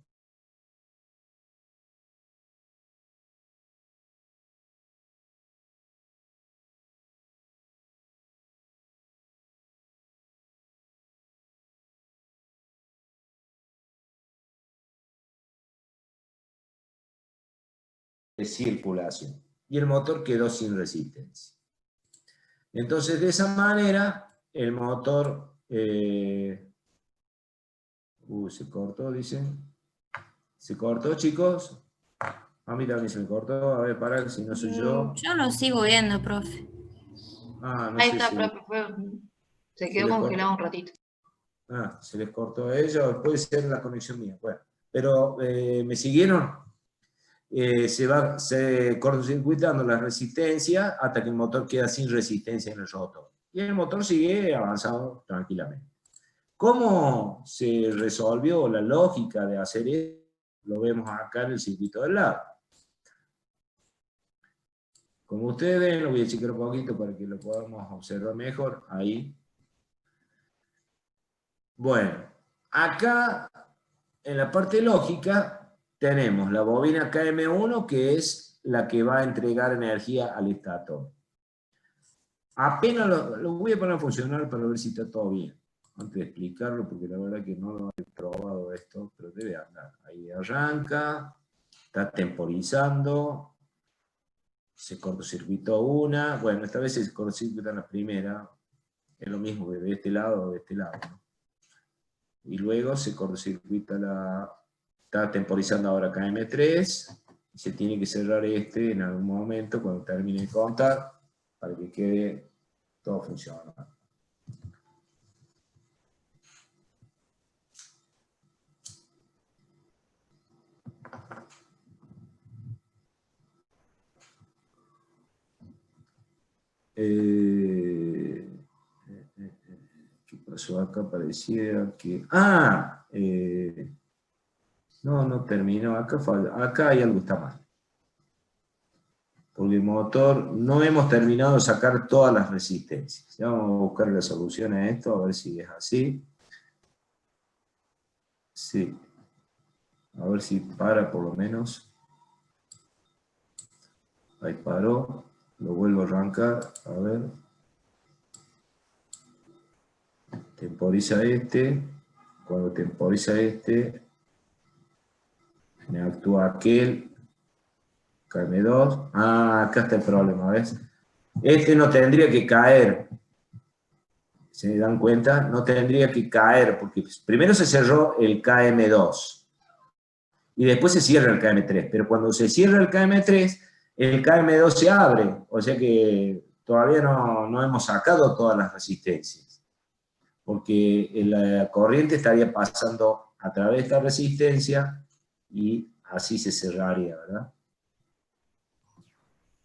De circulación. Y el motor quedó sin resistencia. Entonces, de esa manera, el motor... se cortó, dicen. ¿Se cortó, chicos? A mí también se me cortó. A ver, para, si no soy yo. Yo lo sigo viendo, profe. Ah, no Ahí sé está, si... profe, se Se quedó le congelado cortó. un ratito. Ah, se les cortó a ellos. Puede ser la conexión mía. Bueno, pero ¿me siguieron? Se cortocircuitando la resistencia hasta que el motor queda sin resistencia en el rotor. Y el motor sigue avanzando tranquilamente. ¿Cómo se resolvió la lógica de hacer esto? Lo vemos acá en el circuito del lado. Como ustedes ven, lo voy a checar un poquito para que lo podamos observar mejor. Ahí. Bueno, acá en la parte lógica tenemos la bobina KM1, que es la que va a entregar energía al estator. Apenas lo voy a poner a funcionar para ver si está todo bien. Antes de explicarlo, porque la verdad que no lo he probado esto, pero debe andar. Ahí arranca, está temporizando, se cortocircuitó una. Bueno, esta vez se cortocircuita en la primera. Es lo mismo que de este lado o de este lado, ¿no? Y luego se cortocircuita está temporizando ahora KM3, y se tiene que cerrar este en algún momento cuando termine de contar, para que quede todo funcionando. ¿Qué pasó acá? Pareciera que... no terminó. Acá hay algo que está mal. Porque el motor, no hemos terminado de sacar todas las resistencias. Ya vamos a buscar la solución a esto, a ver si es así. Sí. A ver si para por lo menos. Ahí paró. Lo vuelvo a arrancar. A ver. Temporiza este. Cuando temporiza este, me actúa aquel. KM2. Acá está el problema, ¿ves? Este no tendría que caer. ¿Se dan cuenta? No tendría que caer, porque primero se cerró el KM2. Y después se cierra el KM3. Pero cuando se cierra el KM3, el KM2 se abre. O sea que todavía no hemos sacado todas las resistencias. Porque la corriente estaría pasando a través de esta resistencia y así se cerraría, ¿verdad?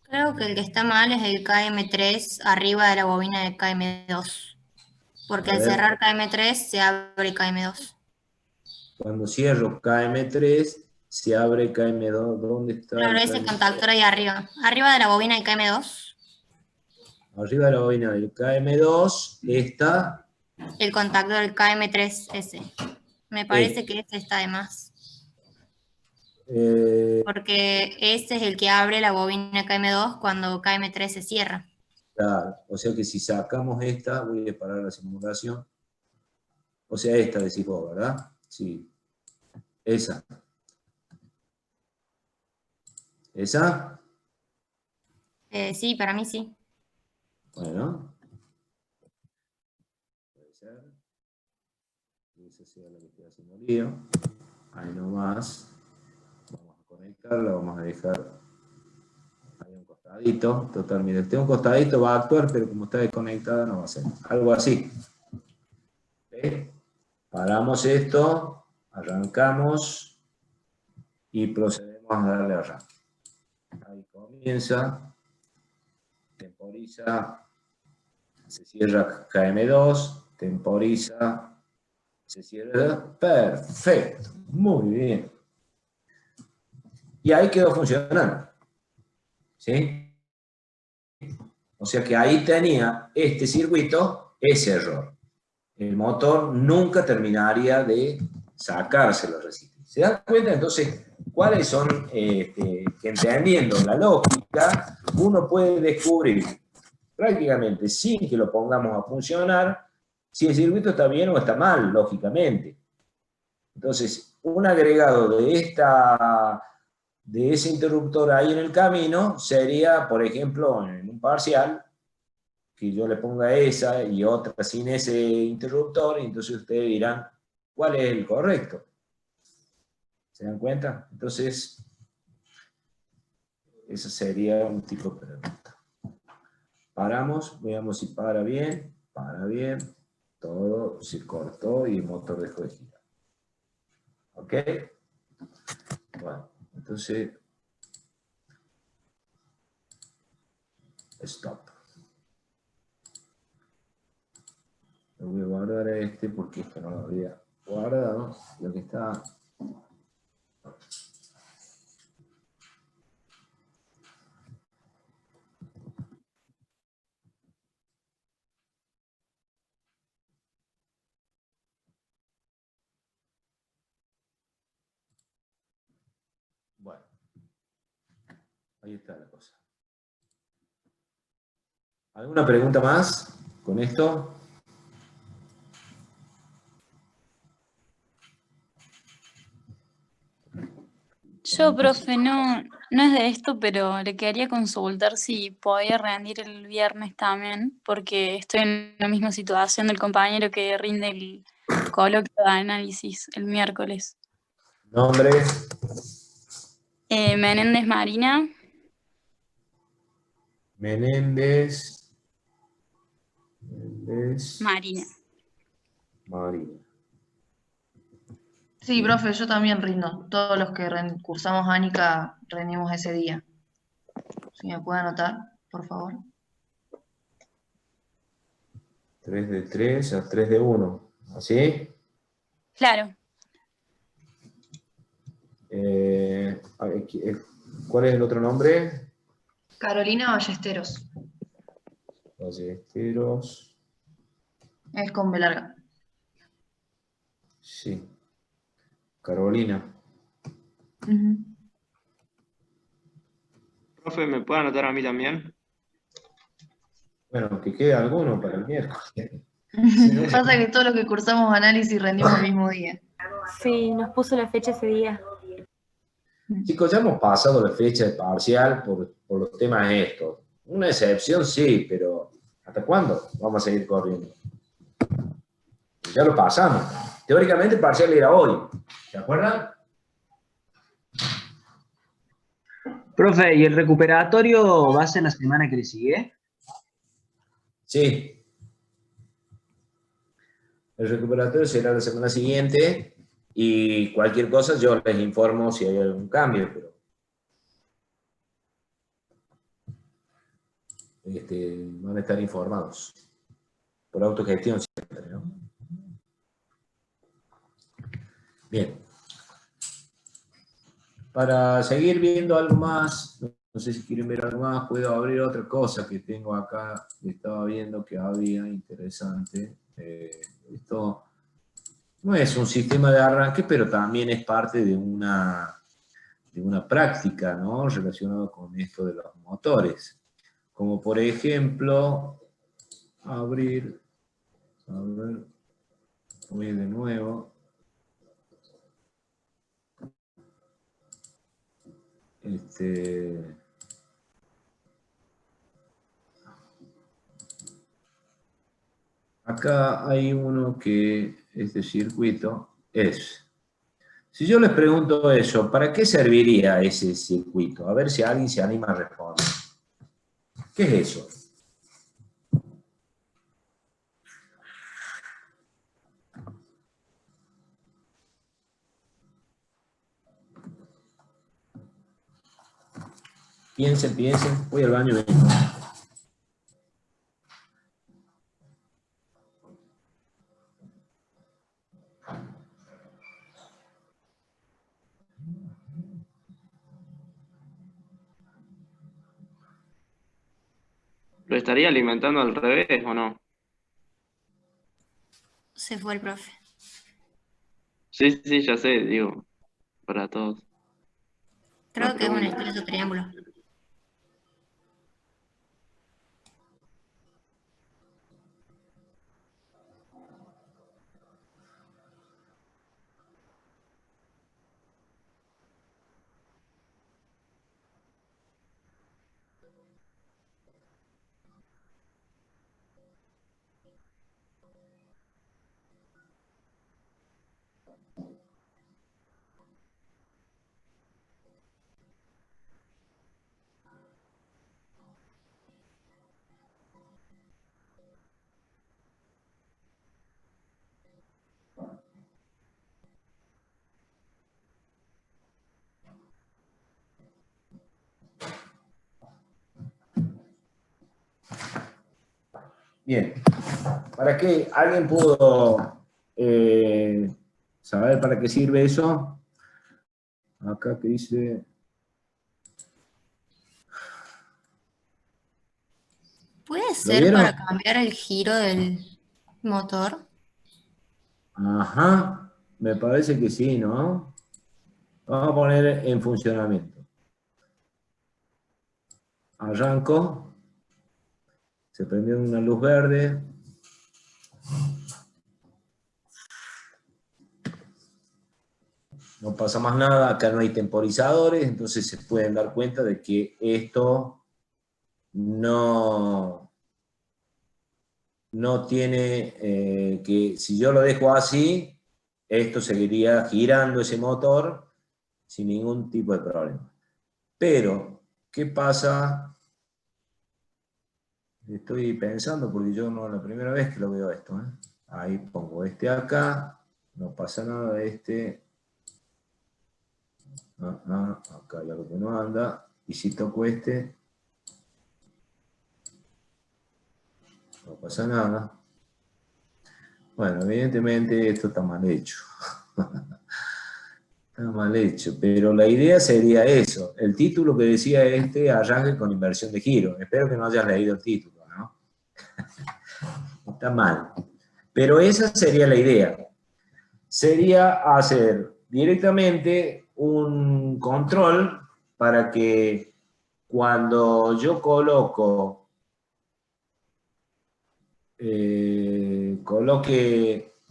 Creo que el que está mal es el KM3 arriba de la bobina de KM2. Porque al cerrar KM3 se abre KM2. Cuando cierro KM3, se abre KM2. ¿Dónde está Claro, el ese KM2? contactor ahí arriba. Arriba de la bobina de KM2. Arriba de la bobina del KM2 está... El contactor del KM3 ese. Me parece que ese está de más. Porque ese es el que abre la bobina KM2 cuando KM3 se cierra. Claro, o sea que si sacamos esta, voy a parar la simulación. O sea, esta decís vos, ¿verdad? Sí. Esa. ¿Esa? Sí, para mí sí. Bueno. Puede ser. Y esa sea la que estoy haciendo lío. Ahí nomás. Vamos a conectarla, vamos a dejar ahí un costadito. Total, mira, este un costadito va a actuar, pero como está desconectada no va a hacer. Algo así. ¿Okay? Paramos esto, arrancamos y procedemos a darle arranque. Ahí. comienza, temporiza, se cierra KM2, temporiza, se cierra, perfecto, muy bien. Y ahí quedó funcionando, ¿sí? O sea que ahí tenía este circuito ese error. El motor nunca terminaría de sacarse los resistores. ¿Se dan cuenta? Entonces, ¿cuáles son? Que entendiendo la lógica, uno puede descubrir prácticamente sin que lo pongamos a funcionar si el circuito está bien o está mal, lógicamente. Entonces, un agregado de ese interruptor ahí en el camino sería, por ejemplo, en un parcial, que yo le ponga esa y otra sin ese interruptor, y entonces ustedes dirán, ¿cuál es el correcto? ¿Se dan cuenta? Entonces, eso sería un tipo de pregunta. Paramos, veamos si para bien, todo se cortó y el motor dejó de girar. ¿Ok? Bueno, entonces, stop. Lo voy a guardar a este porque esto no lo había guardado. Lo que está... Bueno, ahí está la cosa. ¿Alguna pregunta más con esto? Yo, profe, no es de esto, pero le quería consultar si podía rendir el viernes también, porque estoy en la misma situación del compañero que rinde el coloquio de análisis el miércoles. Nombre, Menéndez Marina. Menéndez Marina. María. Sí, profe, yo también rindo. Todos los que cursamos Ánica rendimos ese día. Si me puede anotar, por favor. 3 de 3 a 3 de 1. ¿Así? Claro. ¿Cuál es el otro nombre? Carolina Ballesteros. Ballesteros. Es con B larga. Sí. Carolina. Ujú. Profe, ¿me puede anotar a mí también? Bueno, que quede alguno para el miércoles. Si no, Pasa que todos los que cursamos análisis rendimos el mismo día. Sí, nos puso la fecha ese día. chicos, ya hemos pasado la fecha de parcial por los temas estos. Una excepción sí, pero ¿hasta cuándo vamos a seguir corriendo? Ya lo pasamos. Teóricamente el parcial era hoy. ¿Se acuerdan? Profe, ¿y el recuperatorio va a ser la semana que le sigue? Sí. El recuperatorio será la semana siguiente y cualquier cosa yo les informo si hay algún cambio, pero van a estar informados. Por autogestión siempre, ¿no? Bien. Para seguir viendo algo más, no sé si quieren ver algo más, puedo abrir otra cosa que tengo acá, que estaba viendo que había interesante. Esto no es un sistema de arranque, pero también es parte de una práctica, ¿no? Relacionado con esto de los motores. Como por ejemplo, abrir, a ver, voy de nuevo. Acá hay uno que este circuito es. Si yo les pregunto eso, ¿para qué serviría ese circuito? A ver si alguien se anima a responder. ¿Qué es eso? Piensen, voy al baño y vengo. ¿Lo estaría alimentando al revés o no? Se fue el profe. Sí, sí, ya sé, digo, para todos. Creo Una que es un pregunta. estrecho triángulo. Bien. ¿Para qué? ¿Alguien pudo saber para qué sirve eso? Acá que dice... ¿Puede ¿Lo ser vieron? para cambiar el giro del motor? Ajá, me parece que sí, ¿no? Vamos a poner en funcionamiento. Arranco. Se prendió una luz verde. No pasa más nada, acá no hay temporizadores, entonces se pueden dar cuenta de que esto no tiene, que si yo lo dejo así, esto seguiría girando ese motor sin ningún tipo de problema. Pero, ¿qué pasa? Estoy pensando porque yo no es la primera vez que lo veo esto. Ahí pongo este acá, no pasa nada, este... acá hay algo que no anda, y si toco este, no pasa nada. Bueno, evidentemente esto está mal hecho. Está mal hecho, pero la idea sería eso. El título que decía este, arranque con inversión de giro. Espero que no hayas leído el título, ¿no? Está mal. Pero esa sería la idea. Sería hacer directamente un control para que cuando yo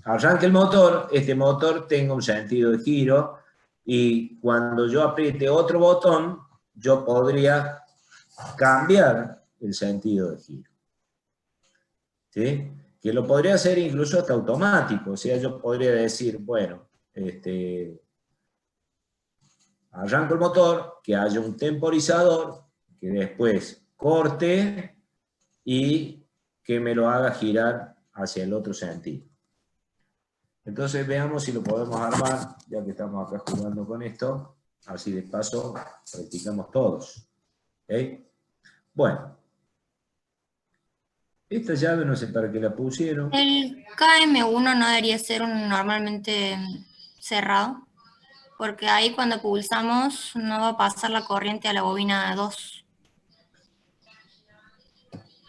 arranque el motor, este motor tenga un sentido de giro y cuando yo apriete otro botón, yo podría cambiar el sentido de giro. ¿Sí? Que lo podría hacer incluso hasta automático, o sea, yo podría decir, bueno, arranco el motor, que haya un temporizador, que después corte y que me lo haga girar hacia el otro sentido. Entonces veamos si lo podemos armar, ya que estamos acá jugando con esto, así de paso practicamos todos. ¿Okay? Bueno, esta llave no sé para qué la pusieron. El KM1 no debería ser normalmente cerrado, porque ahí cuando pulsamos no va a pasar la corriente a la bobina 2.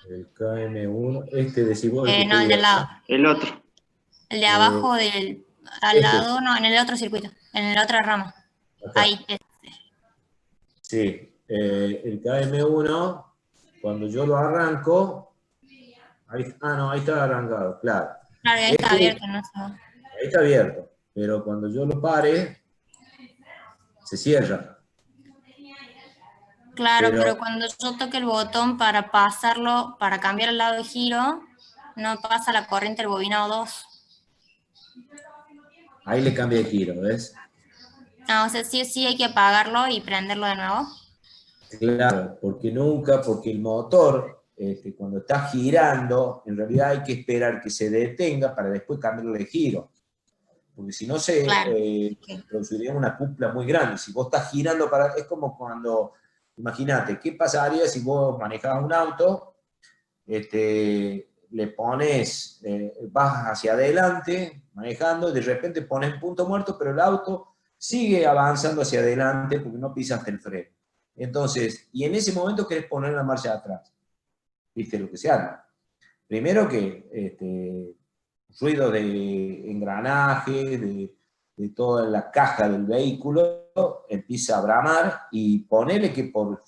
El KM1, este decís vos, el que No, estoy el de al lado. acá. El otro. El de abajo del, al este. lado, no, en el otro circuito, en la otra rama. Acá. Ahí. Sí, el KM1, cuando yo lo arranco, ahí está arrancado, claro. Claro, ahí está abierto, no sé. Ahí está abierto, pero cuando yo lo pare, se cierra. Claro, pero cuando yo toque el botón para pasarlo, para cambiar el lado de giro, no pasa la corriente al bobinado 2. Ahí le cambia de giro, ¿ves? Ah, o sea, sí hay que apagarlo y prenderlo de nuevo. Claro, porque el motor, cuando está girando, en realidad hay que esperar que se detenga para después cambiarle de giro. Porque si no Claro. produciría una cupla muy grande. Si vos estás girando es como cuando Imagínate, ¿qué pasaría si vos manejabas un auto, le pones, vas hacia adelante manejando, y de repente pones punto muerto, pero el auto sigue avanzando hacia adelante porque no pisaste el freno? Entonces, y en ese momento querés poner la marcha atrás. ¿Viste lo que se hace? Primero que ruido de engranaje, de toda la caja del vehículo, empieza a bramar, y ponele que por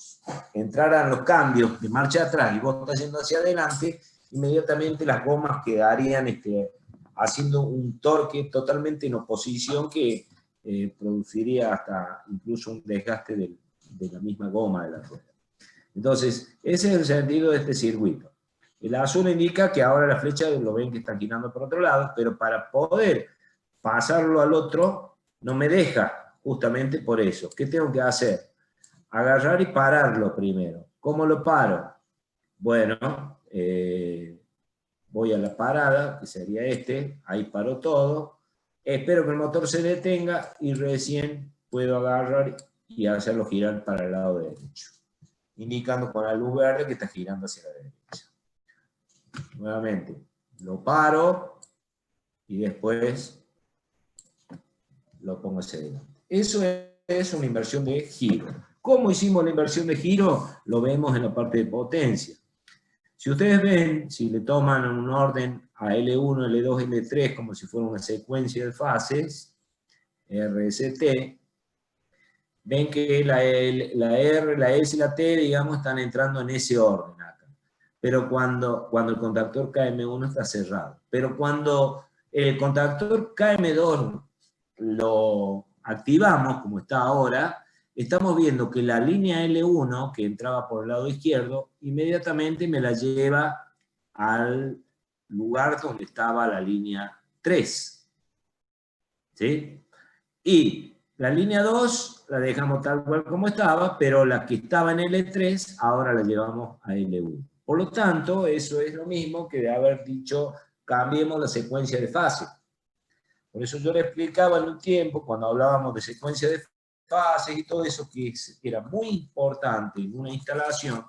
entrar a los cambios de marcha atrás y vos estás yendo hacia adelante, inmediatamente las gomas quedarían haciendo un torque totalmente en oposición que produciría hasta incluso un desgaste de la misma goma de la rueda. Entonces, ese es el sentido de este circuito. El azul indica que ahora la flecha lo ven que está girando por otro lado, pero para poder pasarlo al otro, no me deja, justamente por eso. ¿Qué tengo que hacer? Agarrar y pararlo primero. ¿Cómo lo paro? Bueno, voy a la parada, que sería ahí paro todo, espero que el motor se detenga y recién puedo agarrar y hacerlo girar para el lado derecho, indicando con la luz verde que está girando hacia la derecha. Nuevamente, lo paro y después lo pongo hacia adelante. Eso es una inversión de giro. ¿Cómo hicimos la inversión de giro? Lo vemos en la parte de potencia. Si ustedes ven, si le toman un orden a L1, L2, L3, como si fuera una secuencia de fases, RST, ven que la R, la S y la T, digamos, están entrando en ese orden acá. Pero cuando el contactor KM1 está cerrado. Pero cuando el contactor KM2 lo activamos, como está ahora, estamos viendo que la línea L1, que entraba por el lado izquierdo, inmediatamente me la lleva al lugar donde estaba la línea 3. ¿Sí? Y la línea 2 la dejamos tal cual como estaba, pero la que estaba en L3 ahora la llevamos a L1. Por lo tanto, eso es lo mismo que de haber dicho cambiemos la secuencia de fase. Por eso yo le explicaba en un tiempo, cuando hablábamos de secuencia de fases y todo eso, que era muy importante en una instalación,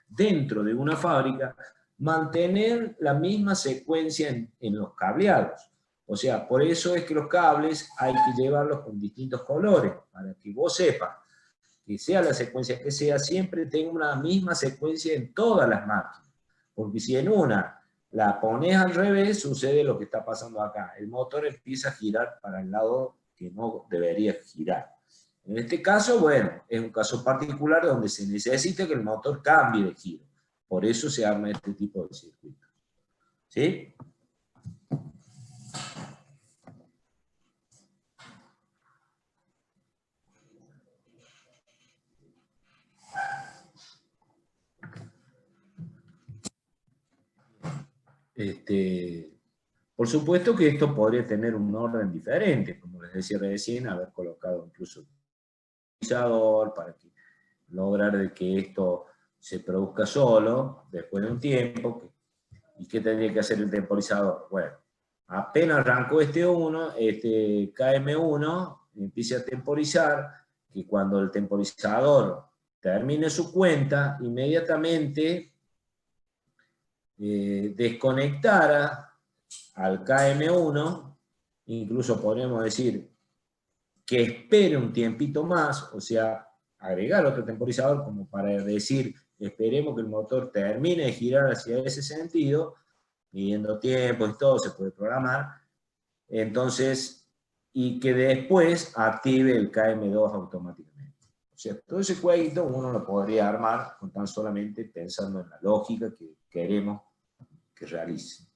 dentro de una fábrica, mantener la misma secuencia en los cableados. O sea, por eso es que los cables hay que llevarlos con distintos colores, para que vos sepas que sea la secuencia que sea, siempre tenga una misma secuencia en todas las máquinas. Porque si en una la pones al revés, sucede lo que está pasando acá. El motor empieza a girar para el lado que no debería girar. En este caso, bueno, es un caso particular donde se necesita que el motor cambie de giro. Por eso se arma este tipo de circuito. ¿Sí? Por supuesto que esto podría tener un orden diferente, como les decía recién, haber colocado incluso un temporizador para lograr de que esto se produzca solo después de un tiempo. ¿Y qué tendría que hacer el temporizador? Bueno, apenas arrancó este KM1, empieza a temporizar, que cuando el temporizador termine su cuenta, inmediatamente desconectara al KM1, incluso podríamos decir que espere un tiempito más, o sea, agregar otro temporizador como para decir, esperemos que el motor termine de girar hacia ese sentido, midiendo tiempos y todo, se puede programar, entonces, y que después active el KM2 automáticamente. O sea, todo ese jueguito uno lo podría armar con tan solamente pensando en la lógica que queremos que realice.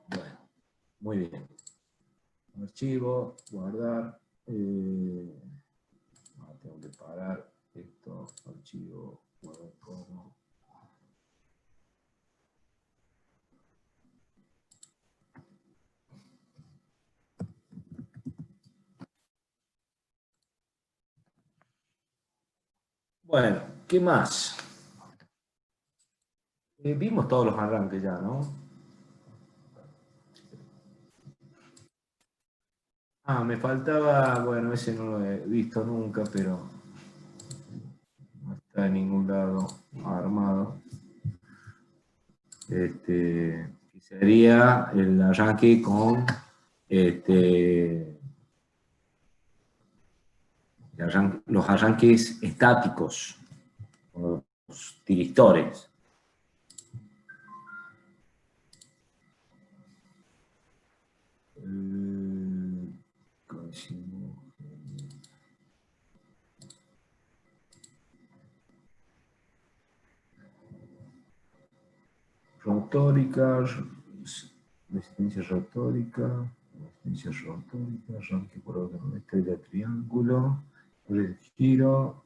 Bueno, muy bien. Archivo, guardar. Tengo que parar esto, archivo, guardar como. Bueno, ¿qué más? Vimos todos los arranques ya, ¿no? Ah, me faltaba, bueno, ese no lo he visto nunca, pero no está en ningún lado armado. Que sería el arranque con los arranques estáticos, con los tiristores. Rotórica, resistencia rotórica, arranque por orden estrella triángulo, giro,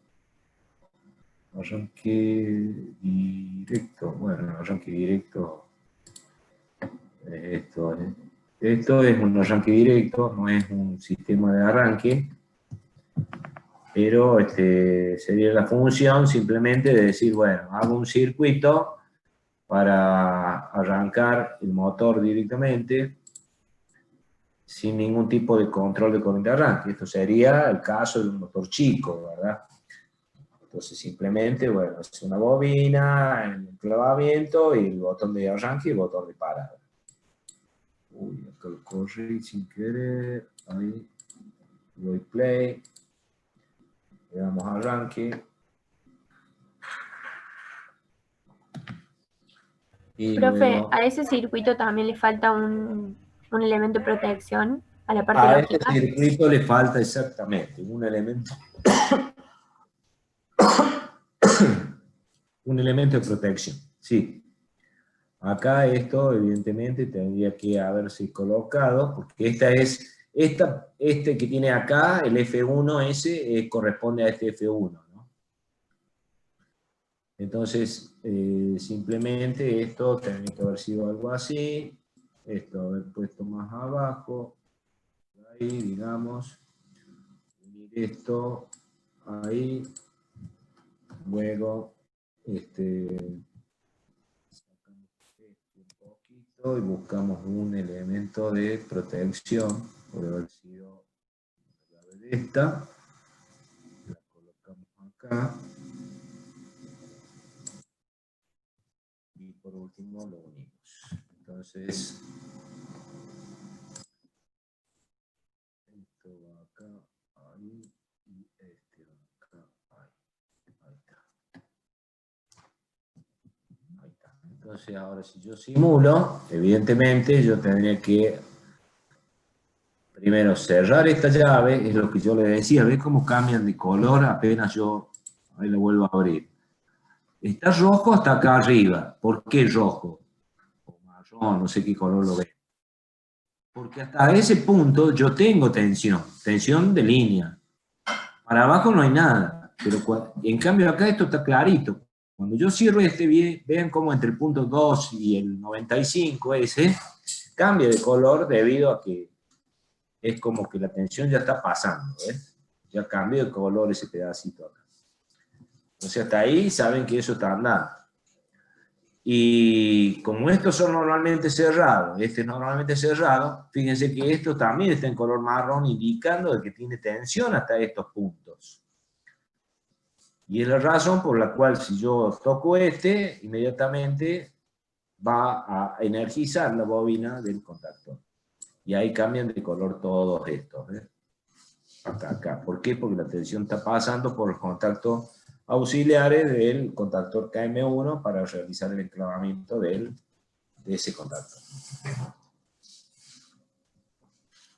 arranque directo. Bueno, arranque directo es esto. Esto es un arranque directo, no es un sistema de arranque, pero sería la función simplemente de decir, bueno, hago un circuito para arrancar el motor directamente sin ningún tipo de control de corriente de arranque. Esto sería el caso de un motor chico, ¿verdad? Entonces simplemente, bueno, es una bobina, el enclavamiento y el botón de arranque y el botón de parada. Uy, acá lo corrí sin querer. Ahí, doy play. Le damos arranque. Y Profe, luego, a ese circuito también le falta un elemento de protección a la parte a este lógica. circuito le falta exactamente un elemento de protección, sí. Acá esto evidentemente tendría que haberse colocado, porque este que tiene acá, el F1S, corresponde a este F1, ¿no? Entonces, simplemente esto tendría que haber sido algo así, esto haber puesto más abajo, ahí, digamos, unir esto ahí, luego, sacamos esto un poquito y buscamos un elemento de protección, puede haber sido la llave de esta, la colocamos acá, y por último lo unimos. Entonces, esto va acá, ahí, y este va acá, ahí. Ahí está. Ahí está. Entonces ahora si yo simulo, evidentemente yo tendría que primero cerrar esta llave, es lo que yo le decía, ¿ves cómo cambian de color apenas yo, ahí lo vuelvo a abrir? Está rojo hasta acá arriba. ¿Por qué rojo? O marrón, no sé qué color lo ve. Porque hasta ese punto yo tengo tensión de línea. Para abajo no hay nada, pero en cambio acá esto está clarito. Cuando yo cierro vean cómo entre el punto 2 y el 95 ese, cambia de color debido a que es como que la tensión ya está pasando, ¿ves? Ya cambió de color ese pedacito acá. Entonces hasta ahí saben que eso está andando. Y como estos son normalmente cerrados, este es normalmente cerrado, fíjense que esto también está en color marrón, indicando de que tiene tensión hasta estos puntos. Y es la razón por la cual si yo toco inmediatamente va a energizar la bobina del contactor. Y ahí cambian de color todos estos, ¿eh? Hasta acá. ¿Por qué? Porque la tensión está pasando por los contactos auxiliares del contactor KM1 para realizar el enclavamiento de ese contactor.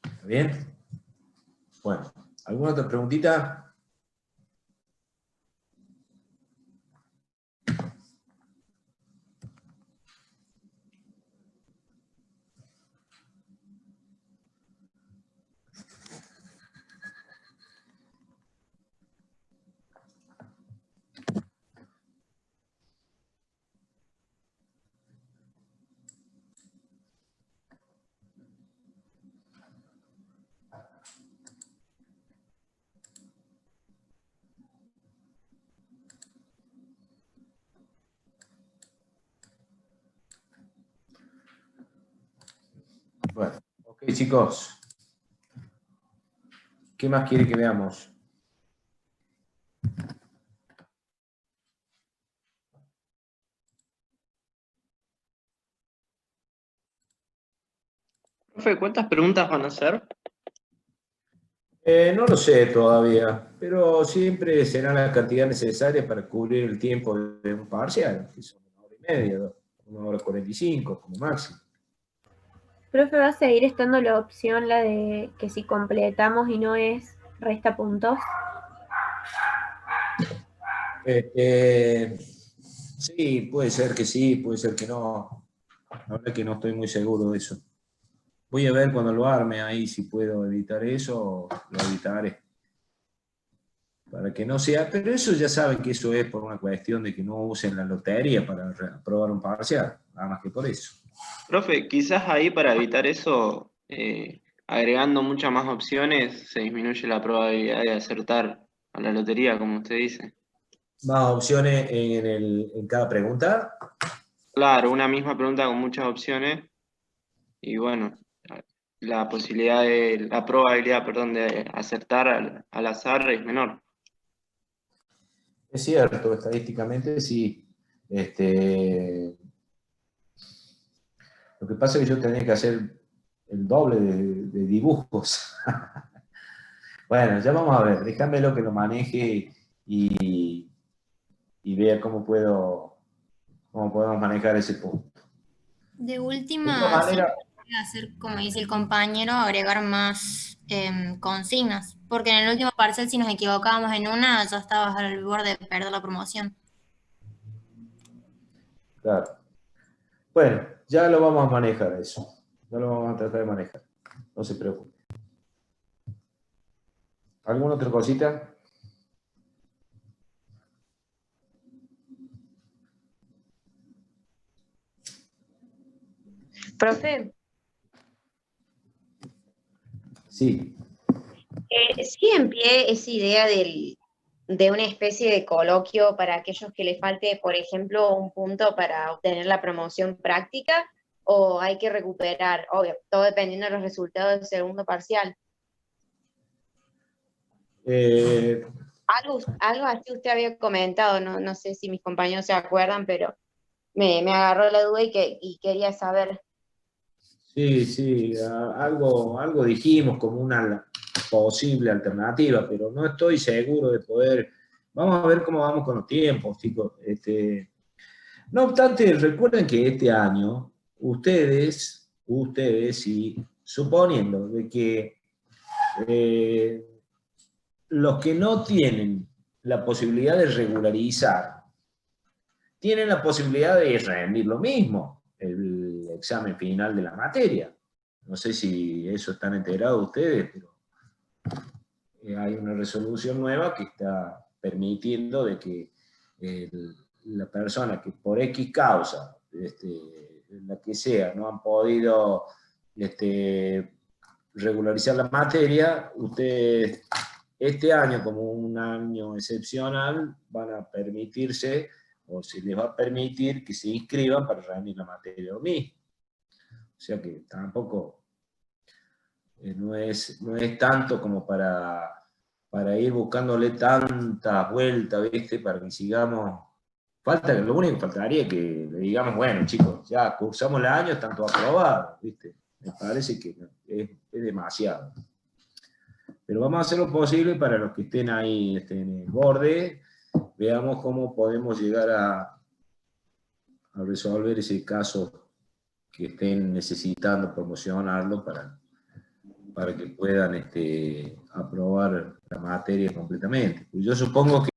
¿Está bien? Bueno, ¿alguna otra preguntita? chicos. ¿Qué más quiere que veamos? Profe, ¿cuántas preguntas van a hacer? No lo sé todavía, pero siempre será la cantidad necesaria para cubrir el tiempo de un parcial, que son 1 hora y media, 1 hora 45 como máximo. Profe, ¿va a seguir estando la opción, la de que si completamos y no es, resta puntos? Sí, puede ser que sí, puede ser que no. La verdad que no estoy muy seguro de eso. Voy a ver cuando lo arme ahí si puedo evitar eso, lo evitaré. Para que no sea, pero eso ya saben que eso es por una cuestión de que no usen la lotería para aprobar un parcial, nada más que por eso. Profe, quizás ahí para evitar eso, agregando muchas más opciones, se disminuye la probabilidad de acertar a la lotería, como usted dice. Más opciones en cada pregunta. Claro, una misma pregunta con muchas opciones y bueno, la probabilidad, perdón, de acertar al azar es menor. Es cierto, estadísticamente sí. Lo que pasa es que yo tenía que hacer el doble de dibujos. Bueno, ya vamos a ver, déjamelo que lo maneje y vea cómo podemos manejar ese punto. De De todas última, sí, maneras, puede hacer, como dice el compañero, agregar más consignas, porque en el último parcial si nos equivocábamos en una, ya estabas al borde de perder la promoción. claro. Bueno, ya lo vamos a manejar eso. Ya lo vamos a tratar de manejar. No se preocupe. ¿Alguna otra cosita? Profe, Sí. sigue en pie esa idea de una especie de coloquio para aquellos que les falte, por ejemplo, un punto para obtener la promoción práctica, o hay que recuperar, obvio, todo dependiendo de los resultados del segundo parcial. Algo así usted había comentado, no sé si mis compañeros se acuerdan, pero me agarró la duda y quería saber. Sí, algo dijimos como una posible alternativa, pero no estoy seguro de poder. Vamos a ver cómo vamos con los tiempos, chicos. No obstante, recuerden que este año ustedes, y suponiendo de que los que no tienen la posibilidad de regularizar, tienen la posibilidad de rendir lo mismo, el examen final de la materia. No sé si eso están enterados ustedes, pero hay una resolución nueva que está permitiendo de que la persona que por X causa, la que sea, no han podido regularizar la materia, ustedes este año, como un año excepcional, van a permitirse, o se les va a permitir que se inscriban para rendir la materia lo mismo. O sea que tampoco no es tanto como para ir buscándole tantas vueltas, ¿viste? Para que sigamos. Lo único que faltaría es que le digamos, bueno, chicos, ya cursamos el año, están todos aprobados, ¿viste? Me parece que es demasiado. Pero vamos a hacer lo posible para los que estén ahí en el borde, veamos cómo podemos llegar a resolver ese caso que estén necesitando promocionarlo para que puedan aprobar la materia completamente. Yo supongo que